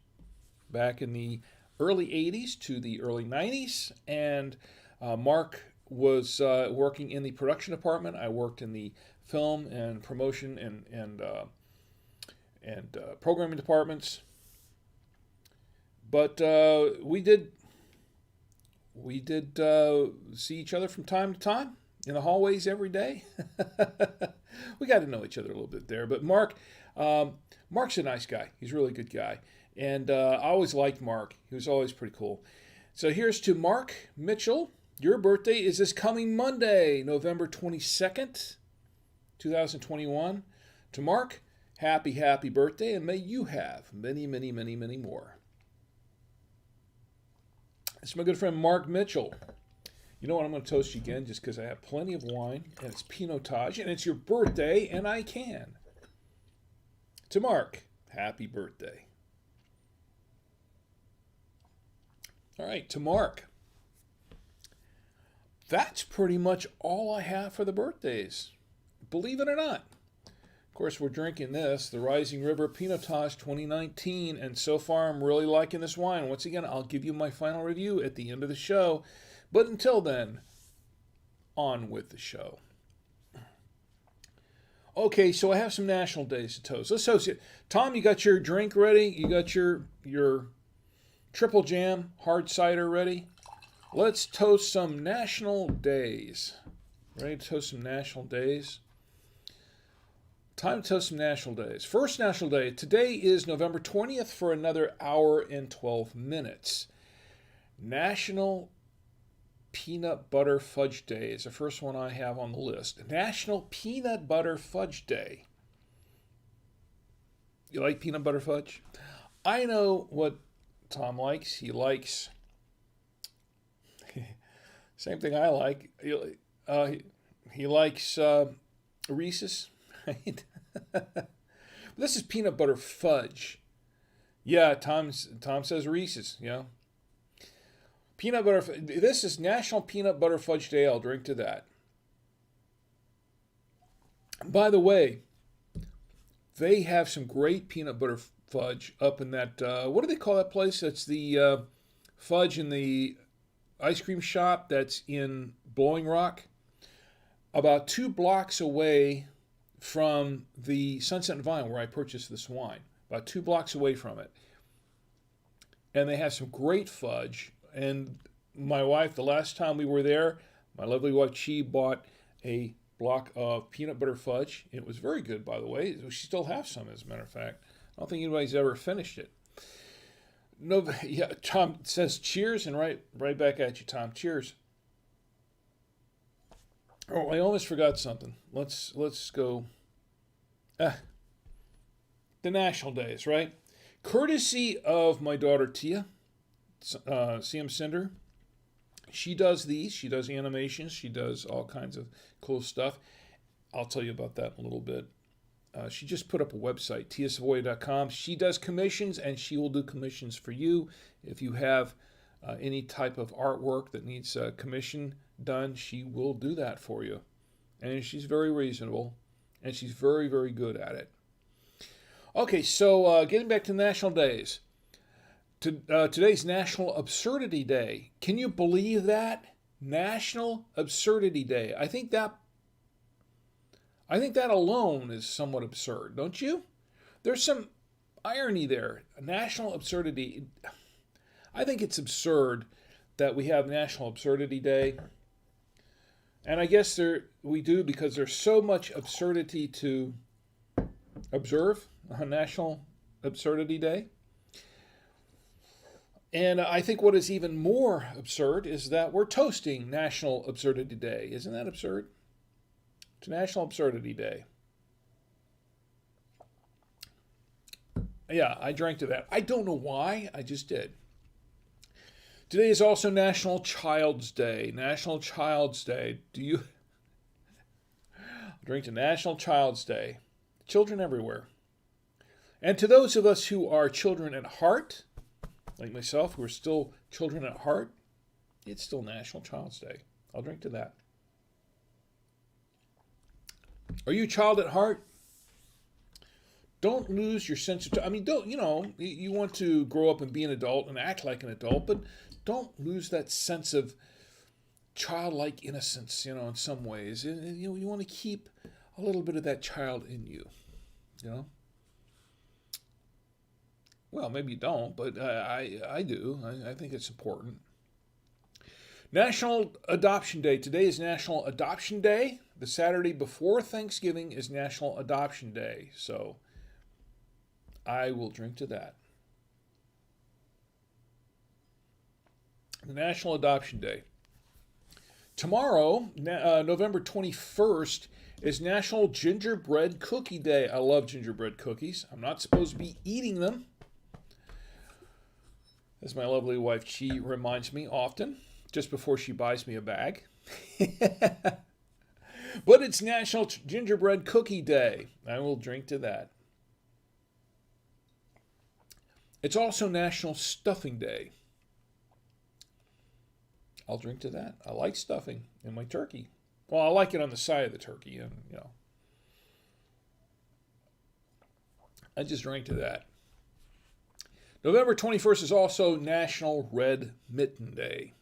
back in the early 80s to the early 90s, and Mark was working in the production department. I worked in the film and promotion and programming departments. But we did see each other from time to time in the hallways every day. We got to know each other a little bit there. But Mark's a nice guy. He's a really good guy. And I always liked Mark. He was always pretty cool. So here's to Mark Mitchell. Your birthday is this coming Monday, November 22nd, 2021. To Mark, happy, happy birthday, and may you have many, many, many, many more. It's my good friend Mark Mitchell. You know what? I'm going to toast you again just because I have plenty of wine, and it's Pinotage, and it's your birthday, and I can. To Mark, happy birthday. All right, to Mark. That's pretty much all I have for the birthdays. Believe it or not. Of course, we're drinking this, the Rising River Pinotage 2019, and so far I'm really liking this wine. Once again, I'll give you my final review at the end of the show. But until then, on with the show. Okay, so I have some national days to toast. Let's toast it. Tom, you got your drink ready? You got your triple jam hard cider ready? Let's toast some national days. Ready to toast some national days? Time to toast some national days. First national day. Today is November 20th for another hour and 12 minutes. National Peanut Butter Fudge Day is the first one I have on the list. National Peanut Butter Fudge Day. You like peanut butter fudge? I know what Tom likes. He likes same thing I like. He likes Reese's. Right? This is peanut butter fudge. Yeah, Tom says Reese's. Yeah. Peanut butter. This is National Peanut Butter Fudge Day. I'll drink to that. By the way, they have some great peanut butter fudge up in that. What do they call that place? That's the fudge in the ice cream shop that's in Blowing Rock. About 2 blocks away from the Sunset and Vine where I purchased this wine. About 2 blocks away from it. And they have some great fudge. And my wife, the last time we were there, my lovely wife, she bought a block of peanut butter fudge. It was very good, by the way. She still has some, as a matter of fact. I don't think anybody's ever finished it. No, yeah. Tom says cheers, and right back at you, Tom. Cheers. Oh, I almost forgot something. Let's go. The national days, right? Courtesy of my daughter Tia. CM Cinder. She does these. She does animations. She does all kinds of cool stuff. I'll tell you about that in a little bit. She just put up a website, tsavoya.com. She does commissions, and she will do commissions for you. If you have any type of artwork that needs a commission done, she will do that for you. And she's very reasonable, and she's very, very good at it. Okay, so getting back to national days. Today's National Absurdity Day. Can you believe that? National Absurdity Day. I think that alone is somewhat absurd, don't you? There's some irony there. National Absurdity. I think it's absurd that we have National Absurdity Day. And I guess we do because there's so much absurdity to observe on National Absurdity Day. And I think what is even more absurd is that we're toasting National Absurdity Day. Isn't that absurd? It's National Absurdity Day. Yeah, I drank to that. I don't know why. I just did. Today is also National Child's Day. National Child's Day. Do you drink to National Child's Day? Children everywhere. And to those of us who are children at heart, like myself, who are still children at heart, it's still National Child's Day. I'll drink to that. Are you a child at heart? Don't lose your sense of... you want to grow up and be an adult and act like an adult, but don't lose that sense of childlike innocence, in some ways. You want to keep a little bit of that child in you, Well, maybe you don't, but I do. I think it's important. National Adoption Day. Today is National Adoption Day. The Saturday before Thanksgiving is National Adoption Day. So I will drink to that. National Adoption Day. Tomorrow, November 21st, is National Gingerbread Cookie Day. I love gingerbread cookies. I'm not supposed to be eating them, as my lovely wife, she reminds me often, just before she buys me a bag. But it's National Gingerbread Cookie Day. I will drink to that. It's also National Stuffing Day. I'll drink to that. I like stuffing in my turkey. Well, I like it on the side of the turkey, and I just drank to that. November 21st is also National Red Mitten Day.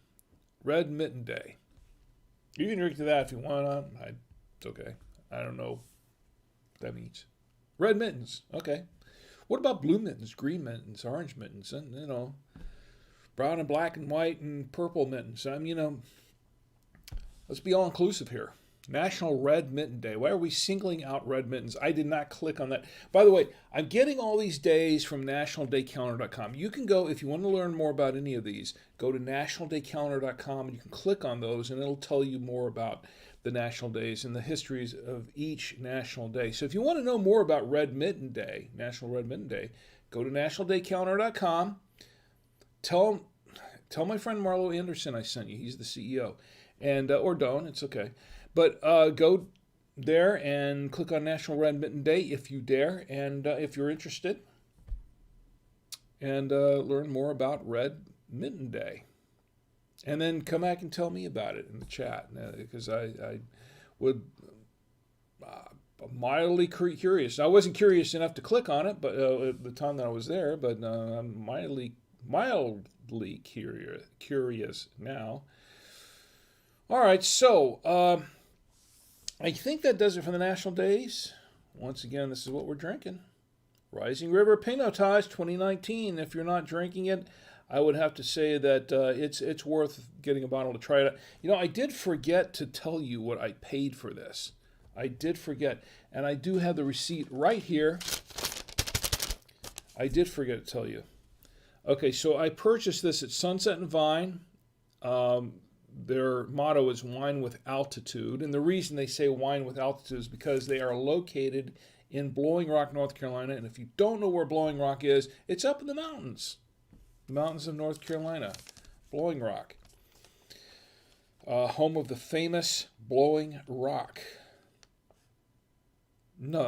Red Mitten Day. You can drink to that if you want. It's okay. I don't know what that means. Red mittens. Okay. What about blue mittens, green mittens, orange mittens, and brown and black and white and purple mittens? Let's be all inclusive here. National Red Mitten Day. Why are we singling out red mittens? I did not click on that. By the way, I'm getting all these days from nationaldaycalendar.com. You can go, if you want to learn more about any of these, go to nationaldaycalendar.com and you can click on those and it'll tell you more about the national days and the histories of each national day. So if you want to know more about Red Mitten Day, National Red Mitten Day, go to nationaldaycalendar.com. Tell my friend Marlo Anderson I sent you. He's the CEO. And or don't, it's okay. But go there and click on National Red Mitten Day if you dare, and if you're interested, and learn more about Red Mitten Day. And then come back and tell me about it in the chat, because I would mildly curious. I wasn't curious enough to click on it, but at the time that I was there, but I'm mildly curious now. All right, so I think that does it for the national days. Once again, this is what we're drinking. Rising River Pinotage 2019. If you're not drinking it, I would have to say that it's worth getting a bottle to try it out. I did forget to tell you what I paid for this. I did forget, and I do have the receipt right here. I did forget to tell you. Okay, so I purchased this at Sunset and Vine. Their motto is wine with altitude. And the reason they say wine with altitude is because they are located in Blowing Rock, North Carolina. And if you don't know where Blowing Rock is, it's up in the mountains of North Carolina. Blowing Rock. Home of the famous Blowing Rock. No,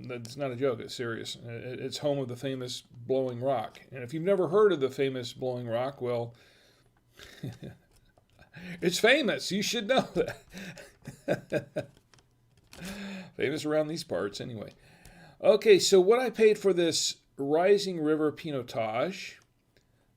that's not a joke. It's serious. It's home of the famous Blowing Rock. And if you've never heard of the famous Blowing Rock, well... It's famous. You should know that. Famous around these parts, anyway. Okay, so what I paid for this Rising River Pinotage,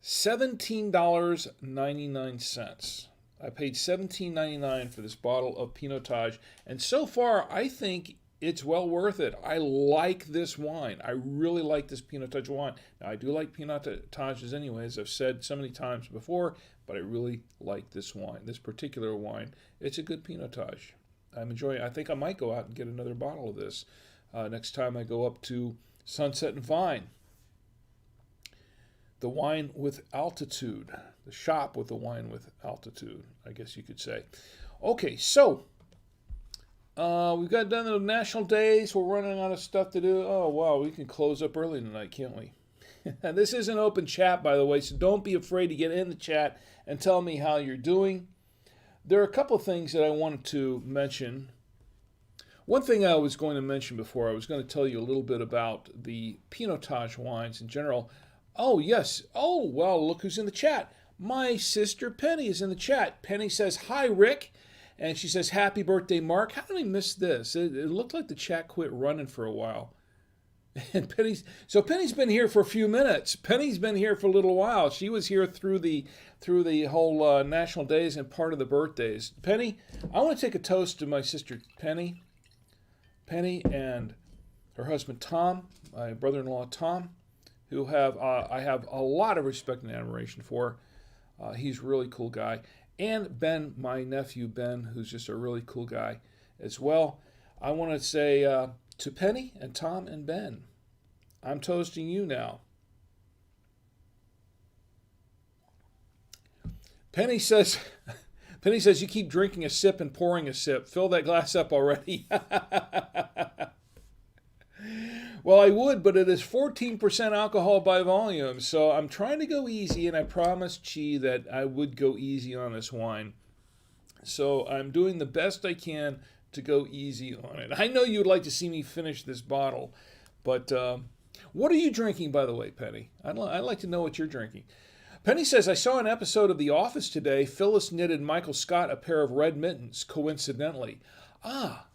$17.99. I paid $17.99 for this bottle of Pinotage, and so far I think it's well worth it. I like this wine. I really like this Pinotage wine. Now, I do like Pinotages anyway, as I've said so many times before, but I really like this wine, this particular wine. It's a good Pinotage. I'm enjoying it. I think I might go out and get another bottle of this next time I go up to Sunset and Vine. The wine with altitude. The shop with the wine with altitude, I guess you could say. Okay, so we've got done the national days. We're running out of stuff to do. Oh, wow, we can close up early tonight, can't we? This is an open chat, by the way, so don't be afraid to get in the chat and tell me how you're doing. There are a couple of things that I wanted to mention. One thing I was going to mention before, I was going to tell you a little bit about the Pinotage wines in general. Oh, yes. Oh, well, look who's in the chat. My sister Penny is in the chat. Penny says, "Hi, Rick." And she says, "Happy birthday, Mark." How did I miss this? It looked like the chat quit running for a while. And Penny's been here for a few minutes. Penny's been here for a little while. She was here through the whole national days and part of the birthdays. Penny, I want to take a toast to my sister Penny and her husband Tom, my brother-in-law Tom, who I have a lot of respect and admiration for. He's a really cool guy. And Ben, my nephew Ben, who's just a really cool guy as well. I want to say to Penny and Tom and Ben, I'm toasting you now. Penny says, Penny says, you keep drinking a sip and pouring a sip. Fill that glass up already. Well, I would, but it is 14% alcohol by volume, so I'm trying to go easy, and I promised Chi that I would go easy on this wine. So I'm doing the best I can to go easy on it. I know you would like to see me finish this bottle, but what are you drinking, by the way, Penny? I'd like to know what you're drinking. Penny says, I saw an episode of The Office today. Phyllis knitted Michael Scott a pair of red mittens, coincidentally. Ah,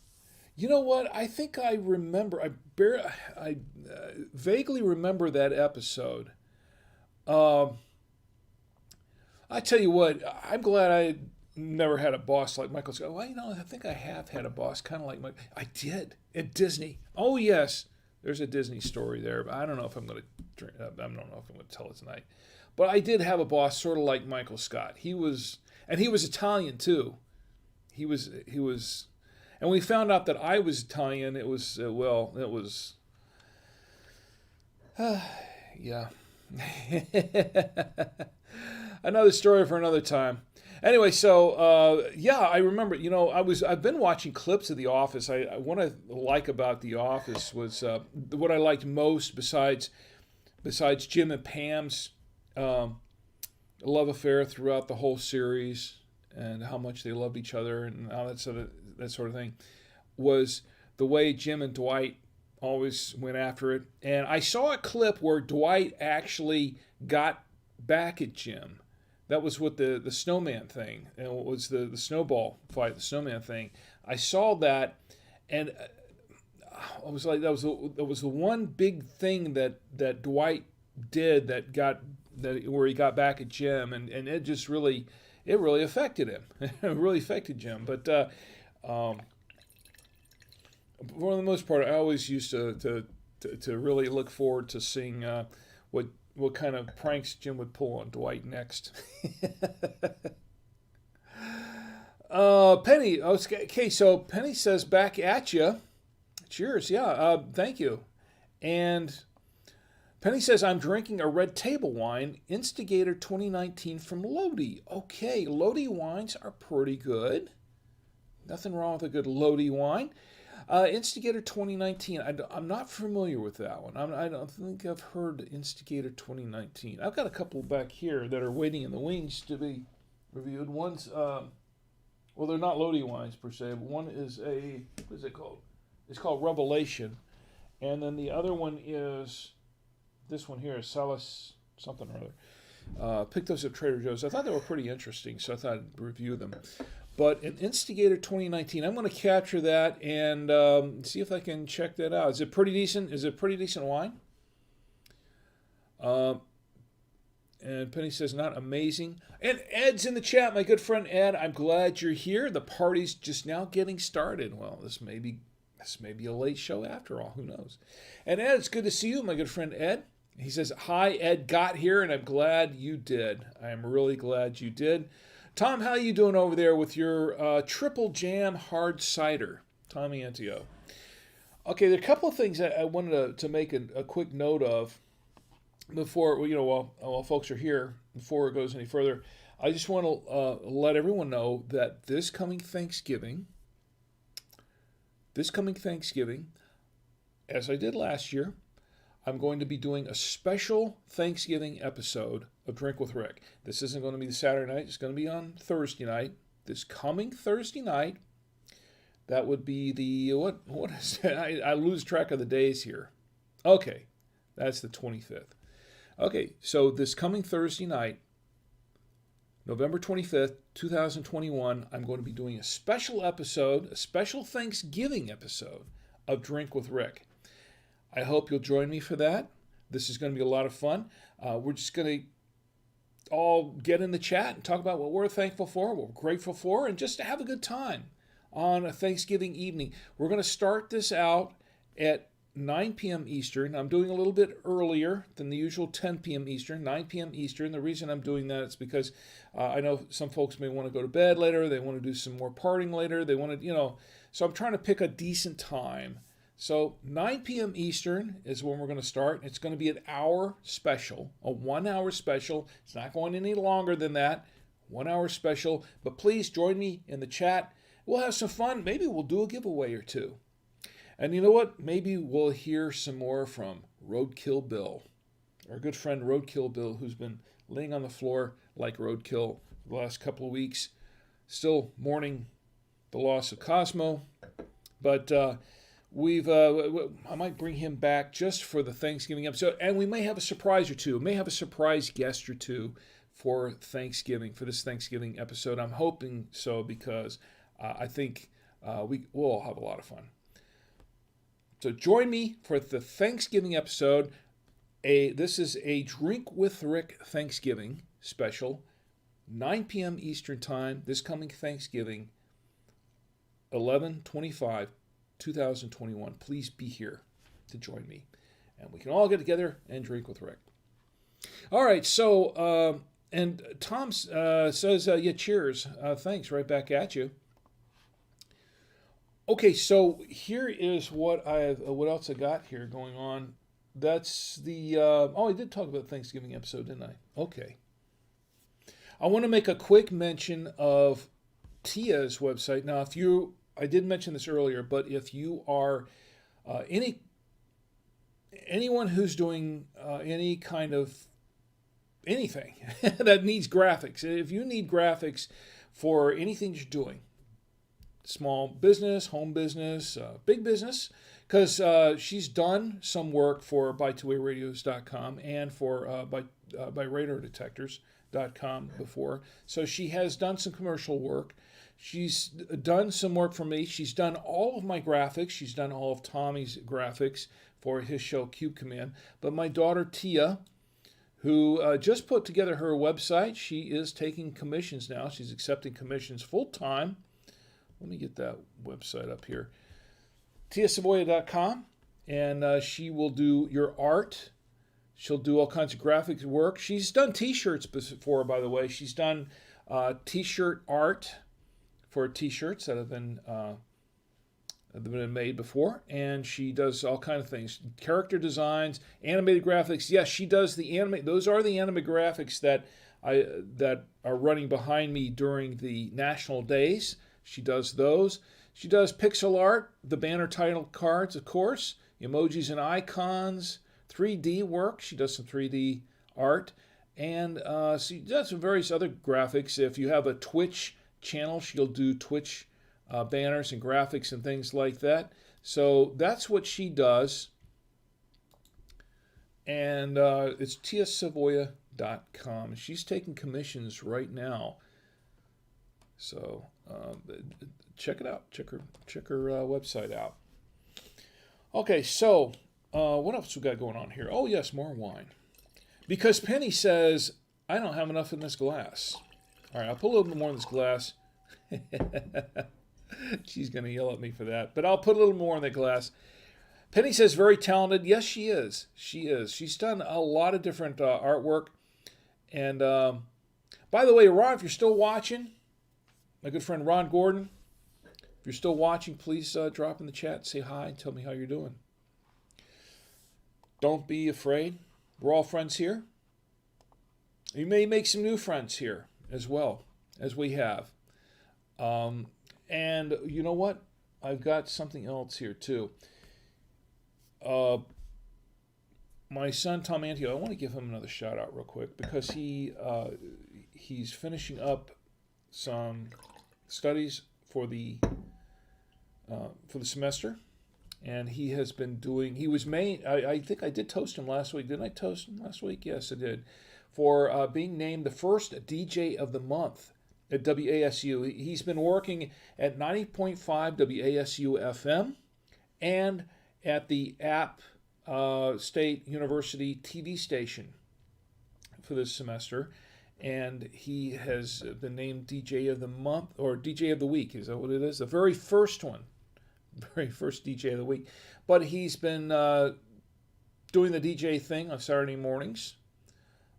you know what? I think I remember. I vaguely remember that episode. I tell you what, I'm glad I never had a boss like Michael Scott. Well, I think I have had a boss kind of like Michael. I did at Disney. Oh yes, there's a Disney story there, but I don't know if I'm going to drink. I don't know if I'm going to tell it tonight. But I did have a boss sort of like Michael Scott. He was Italian too. He was. And we found out that I was Italian. It was, yeah. Another story for another time. Anyway, so, yeah, I remember, I've been watching clips of The Office. What I like about The Office was, what I liked most besides Jim and Pam's love affair throughout the whole series and how much they loved each other and all that sort of thing, was the way Jim and Dwight always went after it. And I saw a clip where Dwight actually got back at Jim. That was with the snowman thing, and it was the snowball fight, the snowman thing. I saw that, and I was like, that was the one big thing that Dwight did where he got back at Jim, and it just really. It really affected him. It really affected Jim. But for the most part, I always used to really look forward to seeing what kind of pranks Jim would pull on Dwight next. Penny, okay, so Penny says, back at you. Cheers, yeah, thank you. And Penny says, I'm drinking a red table wine, Instigator 2019 from Lodi. Okay, Lodi wines are pretty good. Nothing wrong with a good Lodi wine. Instigator 2019, I'm not familiar with that one. I don't think I've heard Instigator 2019. I've got a couple back here that are waiting in the wings to be reviewed. One's, well, they're not Lodi wines per se, but one is what is it called? It's called Revelation. And then the other one is... This one here is Salas something or other. Picked those at Trader Joe's. I thought they were pretty interesting, so I thought I'd review them. But in Instigator 2019, I'm going to capture that and see if I can check that out. Is it pretty decent? Is it pretty decent wine? And Penny says, not amazing. And Ed's in the chat, my good friend Ed. I'm glad you're here. The party's just now getting started. Well, this may be a late show after all. Who knows? And Ed, it's good to see you, my good friend Ed. He says, hi, Ed got here, and I'm glad you did. I am really glad you did. Tom, how you doing over there with your triple jam hard cider? Tommy Antio. Okay, there are a couple of things that I wanted to make a quick note of before, while folks are here, before it goes any further. I just want to let everyone know that this coming Thanksgiving, as I did last year, I'm going to be doing a special Thanksgiving episode of Drink with Rick. This isn't going to be the Saturday night. It's going to be on Thursday night. This coming Thursday night, that would be the, what is it? I lose track of the days here. Okay, that's the 25th. Okay, so this coming Thursday night, November 25th, 2021, I'm going to be doing a special episode, a special Thanksgiving episode of Drink with Rick. I hope you'll join me for that. This is going to be a lot of fun. We're just going to all get in the chat and talk about what we're thankful for, what we're grateful for, and just to have a good time on a Thanksgiving evening. We're going to start this out at 9 p.m. Eastern. I'm doing a little bit earlier than the usual 10 p.m. Eastern, 9 p.m. Eastern. The reason I'm doing that is because I know some folks may want to go to bed later. They want to do some more partying later. They want to, so I'm trying to pick a decent time. So 9 p.m. Eastern is when we're going to start. It's going to be an hour special, a 1 hour special. It's not going any longer than that. 1 hour special. But please join me in the chat. We'll have some fun. Maybe we'll do a giveaway or two. And you know what? Maybe we'll hear some more from Roadkill Bill, our good friend Roadkill Bill, who's been laying on the floor like roadkill the last couple of weeks, still mourning the loss of Cosmo. But I might bring him back just for the Thanksgiving episode, and we may have a surprise or two. May have a surprise guest or two for Thanksgiving, for this Thanksgiving episode. I'm hoping so because I think we'll all have a lot of fun. So join me for the Thanksgiving episode. This is a Drink with Rick Thanksgiving special, 9 p.m. Eastern Time, this coming Thanksgiving, 11/25/2021. Please be here to join me, and we can all get together and drink with Rick. All right, so, and Tom says, yeah, cheers. Thanks, right back at you. Okay, so here is what else I got here going on. That's the, I did talk about the Thanksgiving episode, didn't I? Okay. I want to make a quick mention of Tia's website. Now, I did mention this earlier, but if you are anyone who's doing any kind of anything that needs graphics, if you need graphics for anything you're doing, small business, home business, big business, because she's done some work for by2wayradios.com and for by radardetectors.com before. So she has done some commercial work. She's done some work for me. She's done all of my graphics. She's done all of Tommy's graphics for his show Cube Command. But my daughter Tia, who just put together her website, she is taking commissions now. She's accepting commissions full time. Let me get that website up here. Tsavoya.com, and she will do your art. She'll do all kinds of graphics work. She's done T-shirts before, by the way. She's done T-shirt art for T-shirts that have been made before, and she does all kinds of things. Character designs, animated graphics. Yes, she does the anime. Those are the anime graphics that are running behind me during the national days. She does those. She does pixel art, the banner title cards, of course, emojis and icons, 3D work. She does some 3D art, and she does some various other graphics. If you have a Twitch channel, she'll do Twitch banners and graphics and things like that. So that's what she does, and it's tsavoya.com. She's taking commissions right now. So check it out. Check her website out. Okay, so what else we got going on here? Oh yes, more wine. Because Penny says I don't have enough in this glass. All right, I'll put a little bit more in this glass. She's going to yell at me for that, but I'll put a little more in the glass. Penny says very talented. Yes, she is. She is. She's done a lot of different artwork. And by the way, Ron, if you're still watching, my good friend Ron Gordon, if you're still watching, please drop in the chat, say hi, and tell me how you're doing. Don't be afraid. We're all friends here. You may make some new friends here as well, as we have. And you know what? I've got something else here too. My son Tom Antio, I want to give him another shout out real quick because he's finishing up some studies for the semester, and he has been doing. He was made. I think I did toast him last week. Didn't I toast him last week? Yes, I did. For being named the first DJ of the month at WASU. He's been working at 90.5 WASU FM and at the App State University TV station for this semester. And he has been named DJ of the month, or DJ of the week. Is that what it is? The very first one. Very first DJ of the week. But he's been doing the DJ thing on Saturday mornings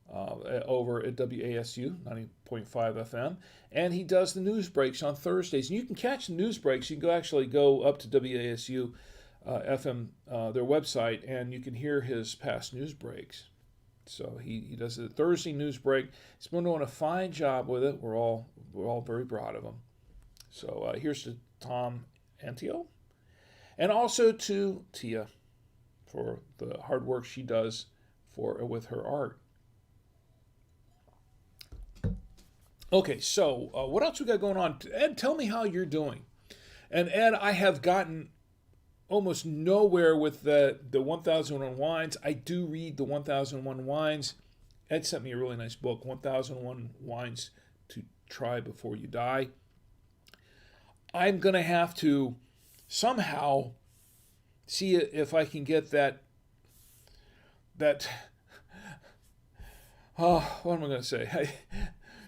over at WASU 90.5 FM, and he does the news breaks on Thursdays. And you can catch the news breaks. You can actually go up to WASU FM, their website, and you can hear his past news breaks. So he does the Thursday news break. He's been doing a fine job with it. We're all very proud of him. So here's to Tom Antio, and also to Tia for the hard work she does with her art. Okay, so what else we got going on? Ed, tell me how you're doing. And Ed, I have gotten almost nowhere with the 1001 Wines. I do read the 1001 Wines. Ed sent me a really nice book, 1001 Wines to Try Before You Die. I'm going to have to somehow see if I can get that what am I going to say?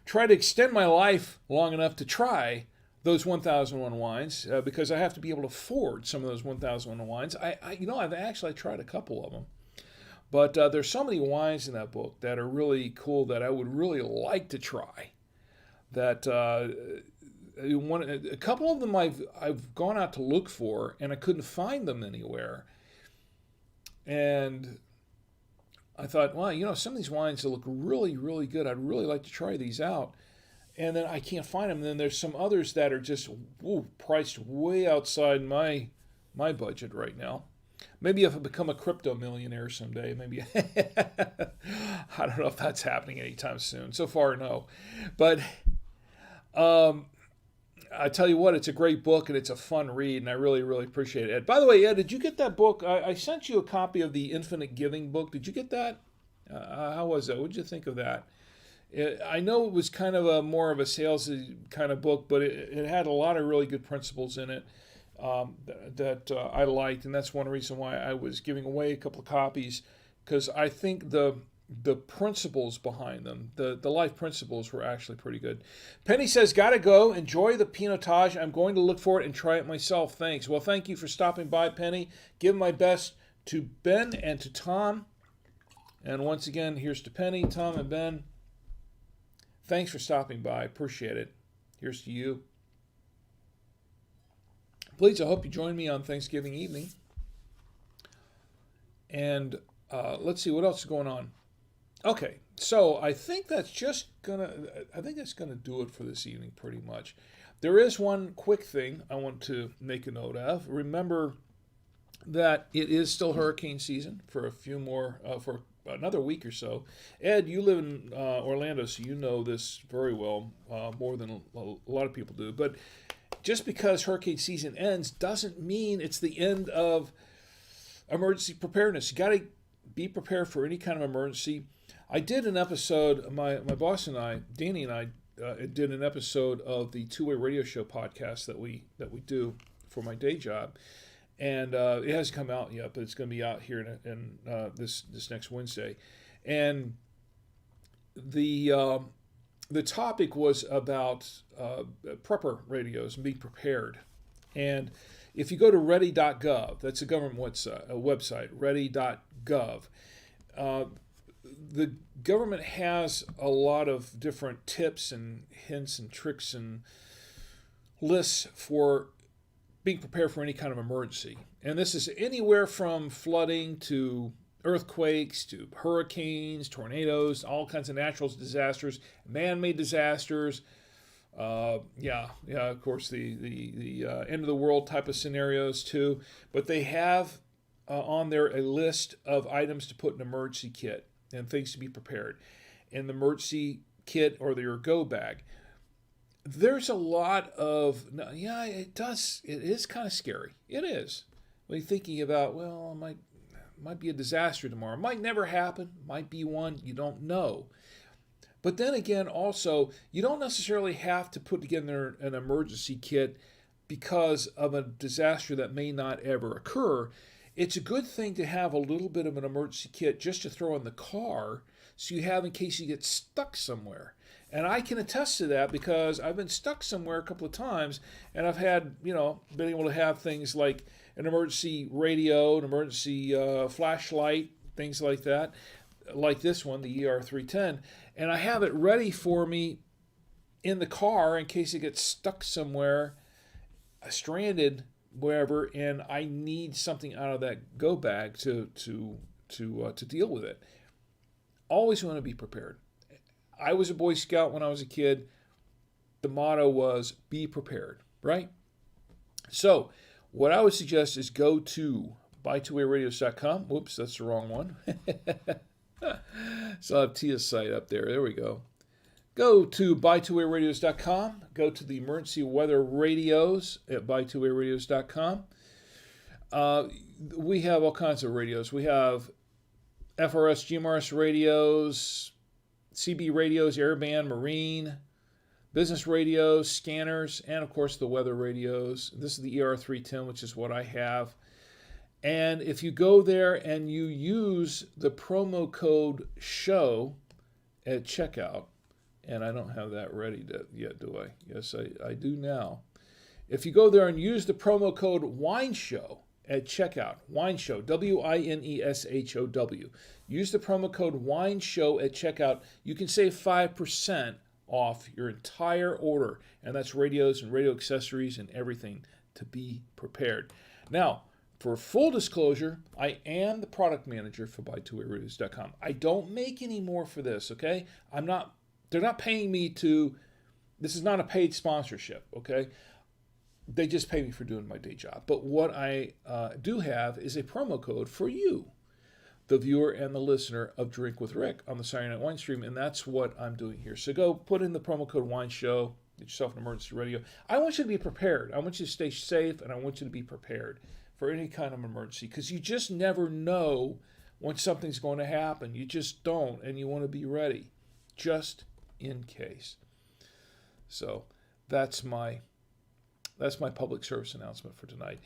Try to extend my life long enough to try those 1001 wines because I have to be able to afford some of those 1001 wines. I've actually tried a couple of them, but there's so many wines in that book that are really cool that I would really like to try. That a couple of them I've gone out to look for and I couldn't find them anywhere, and I thought, well, some of these wines that look really, really good. I'd really like to try these out. And then I can't find them. And then there's some others that are just priced way outside my budget right now. Maybe if I become a crypto millionaire someday, maybe. I don't know if that's happening anytime soon. So far, no. But I tell you what, it's a great book and it's a fun read, and I really, really appreciate it. Ed, by the way, Ed, did you get that book? I sent you a copy of the Infinite Giving book. Did you get that? How was that? What did you think of that? I know it was kind of more of a salesy kind of book, but it had a lot of really good principles in it that I liked, and that's one reason why I was giving away a couple of copies, because I think the principles behind them, the life principles, were actually pretty good. Penny says, gotta go. Enjoy the Pinotage. I'm going to look for it and try it myself. Thanks. Well, thank you for stopping by, Penny. Give my best to Ben and to Tom. And once again, here's to Penny, Tom, and Ben. Thanks for stopping by. Appreciate it. Here's to you. Please, I hope you join me on Thanksgiving evening. And let's see what else is going on. Okay, so I think that's gonna do it for this evening pretty much. There is one quick thing I want to make a note of. Remember that it is still hurricane season for a few more, for another week or so. Ed, you live in Orlando, so you know this very well, more than a lot of people do. But just because hurricane season ends doesn't mean it's the end of emergency preparedness. You got to be prepared for any kind of emergency. I did an episode, my boss and I, Danny and I, did an episode of the Two-Way Radio Show podcast that we do for my day job. And it hasn't come out yet, but it's going to be out here in this next Wednesday. And the topic was about prepper radios and being prepared. And if you go to ready.gov, that's a government website, ready.gov, the government has a lot of different tips and hints and tricks and lists for being prepared for any kind of emergency. And this is anywhere from flooding to earthquakes to hurricanes, tornadoes, all kinds of natural disasters, man-made disasters. Of course, the end of the world type of scenarios too. But they have on there a list of items to put in an emergency kit and things to be prepared. In the emergency kit or your go bag, there's a lot of, it is kind of scary. It is. When you're thinking about, well, it might be a disaster tomorrow. It might never happen. Might be one. You don't know. But then again, also, you don't necessarily have to put together an emergency kit because of a disaster that may not ever occur. It's a good thing to have a little bit of an emergency kit just to throw in the car so you have in case you get stuck somewhere. And I can attest to that because I've been stuck somewhere a couple of times, and I've had, been able to have things like an emergency radio, an emergency flashlight, things like that, like this one, the ER310, and I have it ready for me in the car in case it gets stuck somewhere, stranded, wherever, and I need something out of that go bag to deal with it. always want to be prepared. I was a Boy Scout when I was a kid. The motto was be prepared, right? So what I would suggest is go to buy2wayradios.com. Whoops, that's the wrong one. So I have Tia's site up there. There we go. Go to buy2wayradios.com. Go to the emergency weather radios at buy2wayradios.com. We have all kinds of radios. We have FRS, GMRS radios, CB radios, airband, marine, business radios, scanners, and of course the weather radios. This is the ER310, which is what I have. And if you go there and you use the promo code SHOW at checkout, and I don't have that ready yet, do I? Yes, I do now. If you go there and use the promo code WINESHOW at checkout, WINESHOW, WINESHOW, use the promo code WINESHOW at checkout, you can save 5% off your entire order. And that's radios and radio accessories and everything to be prepared. Now, for full disclosure, I am the product manager for buy2wayradios.com. I don't make any more for this, okay? They're not paying me this is not a paid sponsorship, okay? They just pay me for doing my day job. But what I do have is a promo code for you, the viewer and the listener of Drink with Rick on the Saturday Night Winestream, and that's what I'm doing here. So go put in the promo code WINESHOW, get yourself an emergency radio. I want you to be prepared. I want you to stay safe, and I want you to be prepared for any kind of emergency, because you just never know when something's going to happen. You just don't, and you want to be ready, just in case. So that's my public service announcement for tonight.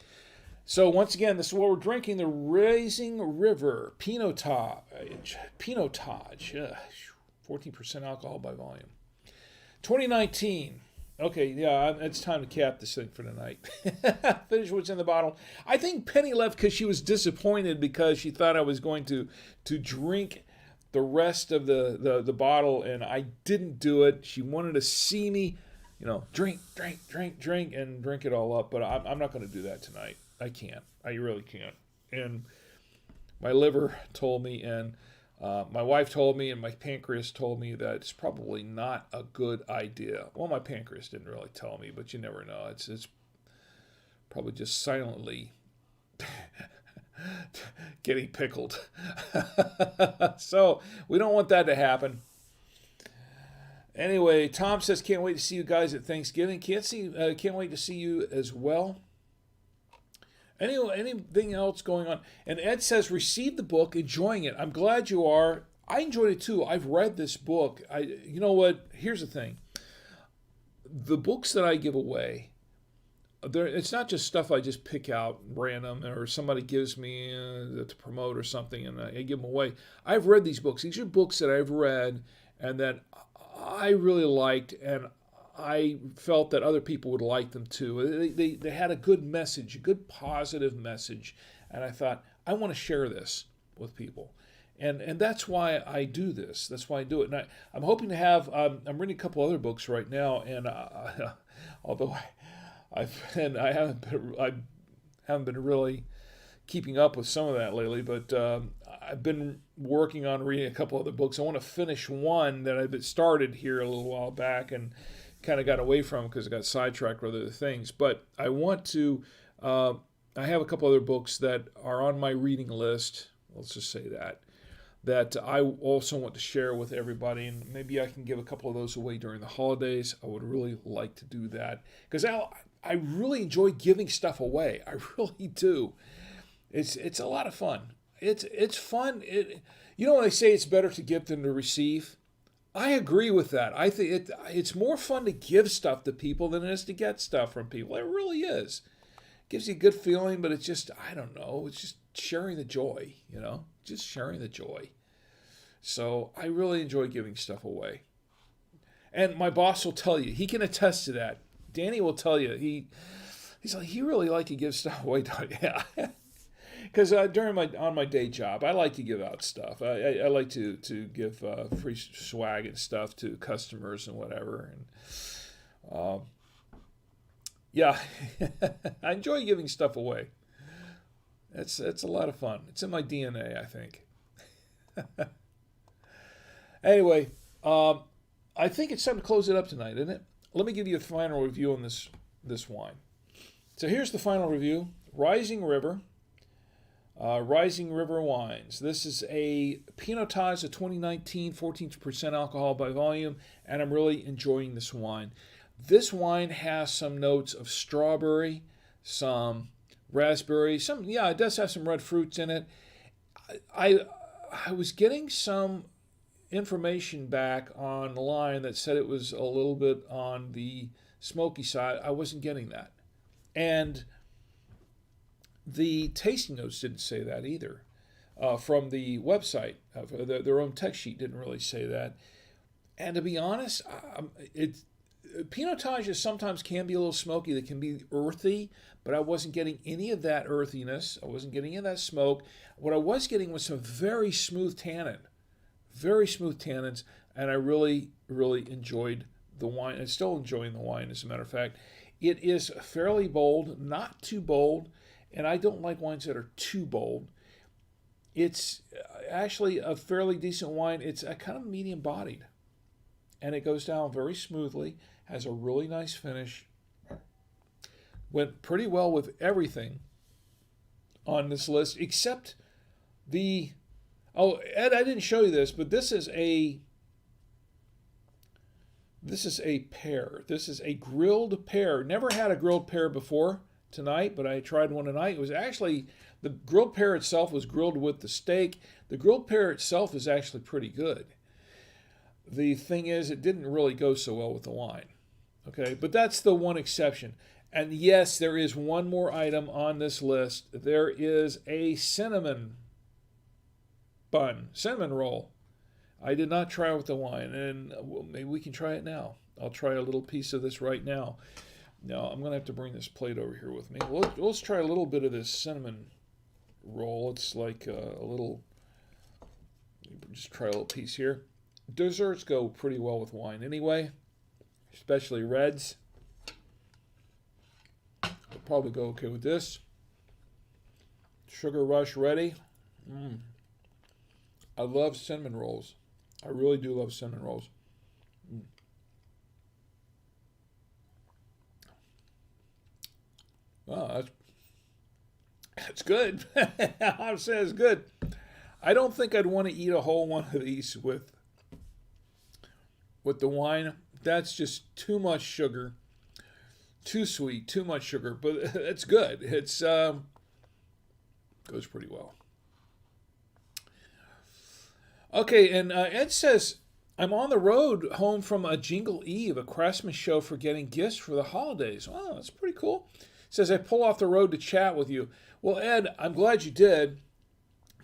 So once again, this is what we're drinking: the Rising River Pinotage, 14% alcohol by volume, 2019. Okay, yeah, it's time to cap this thing for tonight. Finish what's in the bottle. I think Penny left because she was disappointed because she thought I was going to drink the rest of the bottle, and I didn't do it. She wanted to see me, drink, and drink it all up. But I'm not going to do that tonight. I can't. I really can't. And my liver told me, and my wife told me, and my pancreas told me that it's probably not a good idea. Well, my pancreas didn't really tell me, but you never know. It's probably just silently getting pickled. So we don't want that to happen. Anyway, Tom says, can't wait to see you guys at Thanksgiving. Can't wait to see you as well. Anything else going on? And Ed says, receive the book, enjoying it. I'm glad you are. I enjoyed it too. I've read this book. You know what? Here's the thing. The books that I give away, it's not just stuff I just pick out random or somebody gives me to promote or something and I give them away. I've read these books. These are books that I've read and that I really liked, and I felt that other people would like them too. They had a good message, a good positive message, and I thought, I want to share this with people. And that's why I do this. That's why I do it. And I'm hoping to have, I'm reading a couple other books right now, and although I haven't been really keeping up with some of that lately, but I've been working on reading a couple other books. I want to finish one that I've started here a little while back and kind of got away from because I got sidetracked with other things. But I want to, I have a couple other books that are on my reading list, let's just say that I also want to share with everybody, and maybe I can give a couple of those away during the holidays. I would really like to do that because I really enjoy giving stuff away. I really do. It's a lot of fun. It's fun. When they say it's better to give than to receive, I agree with that. I think it's more fun to give stuff to people than it is to get stuff from people. It really is. It gives you a good feeling, but it's just, I don't know, it's just sharing the joy, just sharing the joy. So I really enjoy giving stuff away. And my boss will tell you, he can attest to that. Danny will tell you, he's like, you really like to give stuff away, don't you? Yeah. Because on my day job, I like to give out stuff. I like to give free swag and stuff to customers and whatever. And yeah, I enjoy giving stuff away. It's a lot of fun. It's in my DNA, I think. Anyway, I think it's time to close it up tonight, isn't it? Let me give you a final review on this wine. So here's the final review. Rising River Wines. This is a Pinotage of 2019, 14% alcohol by volume, and I'm really enjoying this wine. This wine has some notes of strawberry, some raspberry, it does have some red fruits in it. I was getting some information back online that said it was a little bit on the smoky side. I wasn't getting that. And the tasting notes didn't say that either. From the website, their own text sheet didn't really say that. And to be honest, Pinotage sometimes can be a little smoky. That can be earthy, but I wasn't getting any of that earthiness. I wasn't getting any of that smoke. What I was getting was some very smooth tannins, and I really, really enjoyed the wine. I'm still enjoying the wine, as a matter of fact. It is fairly bold, not too bold, and I don't like wines that are too bold. It's actually a fairly decent wine. It's a kind of medium-bodied, and it goes down very smoothly, has a really nice finish. Went pretty well with everything on this list, except the... Oh, Ed, I didn't show you this, but this is a pear. This is a grilled pear. Never had a grilled pear before tonight, but I tried one tonight. It was actually, the grilled pear itself was grilled with the steak. The grilled pear itself is actually pretty good. The thing is, it didn't really go so well with the wine. Okay, but that's the one exception. And yes, there is one more item on this list. There is a cinnamon roll. I did not try it with the wine, and maybe we can try it now. I'll try a little piece of this right now. Now, I'm going to have to bring this plate over here with me. Let's try a little bit of this cinnamon roll. It's like a little, just try a little piece here. Desserts go pretty well with wine anyway, especially reds. I'll probably go okay with this. Sugar Rush ready. I love cinnamon rolls. I really do love cinnamon rolls. Wow, that's good. I'm saying it's good. I don't think I'd want to eat a whole one of these with the wine. That's just too much sugar. Too sweet, too much sugar, but it's good. It's goes pretty well. Okay, and Ed says, I'm on the road home from a Jingle Eve, a craftsman show for getting gifts for the holidays. Wow, that's pretty cool. Says, I pull off the road to chat with you. Well, Ed, I'm glad you did.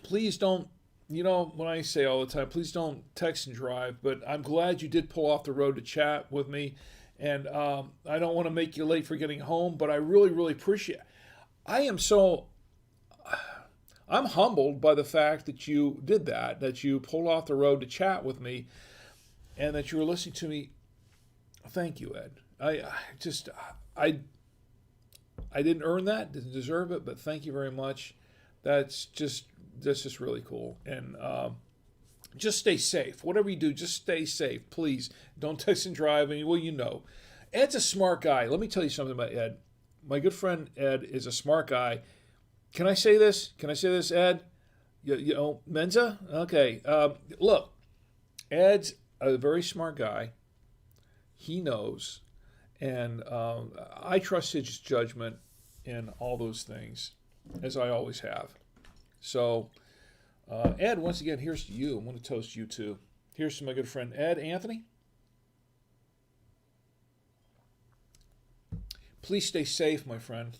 Please don't, when I say all the time, please don't text and drive, but I'm glad you did pull off the road to chat with me. And I don't want to make you late for getting home, but I really, really appreciate it. I'm humbled by the fact that you did that you pulled off the road to chat with me, and that you were listening to me. Thank you, Ed. I didn't earn that, didn't deserve it, but thank you very much. That's just really cool. And just stay safe. Whatever you do, just stay safe, please. Don't text and drive. Ed's a smart guy. Let me tell you something about Ed. My good friend Ed is a smart guy. Can I say this? Ed? Menza? Okay. Look, Ed's a very smart guy. He knows. And I trust his judgment in all those things, as I always have. So, Ed, once again, here's to you. I want to toast you too. Here's to my good friend Ed Anthony. Please stay safe, my friend,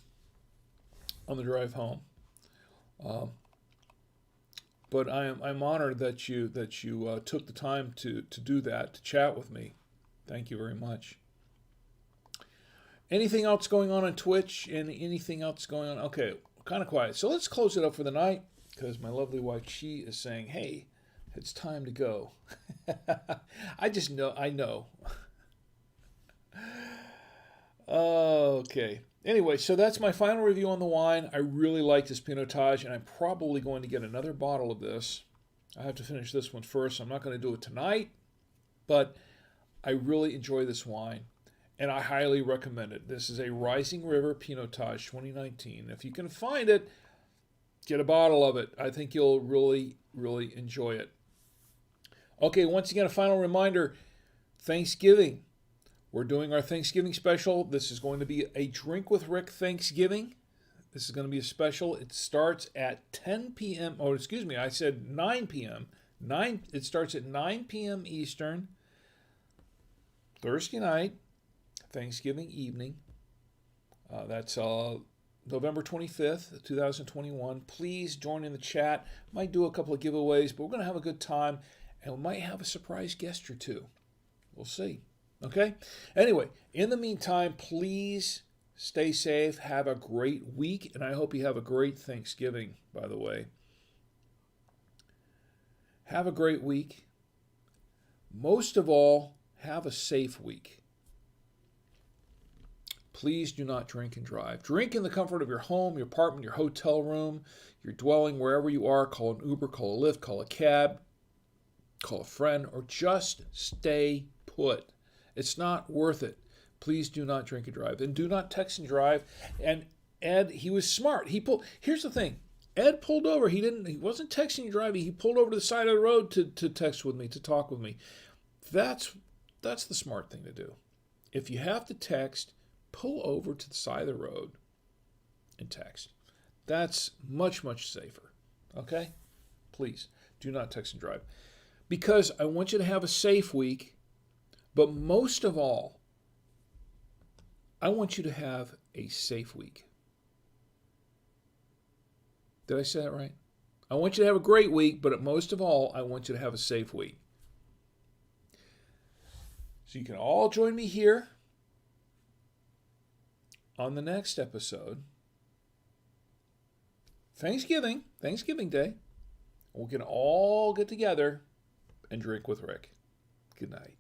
on the drive home. But I'm honored that you took the time to do that, to chat with me. Thank you very much. Anything else going on Twitch? And anything else going on? Okay, kind of quiet. So let's close it up for the night, because my lovely wife, she is saying, hey, it's time to go. I know. Okay. Anyway, so that's my final review on the wine. I really like this Pinotage, and I'm probably going to get another bottle of this I have to finish this one first. I'm not going to do it tonight, but I really enjoy this wine, and I highly recommend it. This is a Rising River Pinotage 2019. If you can find it, get a bottle of it. I think you'll really, really enjoy it. Okay, once again, a final reminder, Thanksgiving. We're doing our Thanksgiving special. This is going to be a Drink with Rick Thanksgiving. This is going to be a special. It starts at 10 p.m. Oh, excuse me, I said 9 p.m. It starts at 9 p.m. Eastern, Thursday night, Thanksgiving evening. That's November 25th, 2021. Please join in the chat. Might do a couple of giveaways, but we're going to have a good time, and we might have a surprise guest or two. We'll see. Okay? Anyway, in the meantime, please stay safe. Have a great week, and I hope you have a great Thanksgiving, by the way. Have a great week. Most of all, have a safe week. Please do not drink and drive. Drink in the comfort of your home, your apartment, your hotel room, your dwelling, wherever you are. Call an Uber, call a Lyft, call a cab, call a friend, or just stay put. It's not worth it. Please do not drink and drive. And do not text and drive. And Ed, he was smart. Here's the thing. Ed pulled over. He wasn't texting and driving. He pulled over to the side of the road to text with me, to talk with me. That's the smart thing to do. If you have to text, pull over to the side of the road and text. That's much, much safer. Okay? Please do not text and drive. Because I want you to have a safe week. But most of all, I want you to have a safe week. Did I say that right? I want you to have a great week, but most of all, I want you to have a safe week. So you can all join me here on the next episode. Thanksgiving Day. We can all get together and drink with Rick. Good night.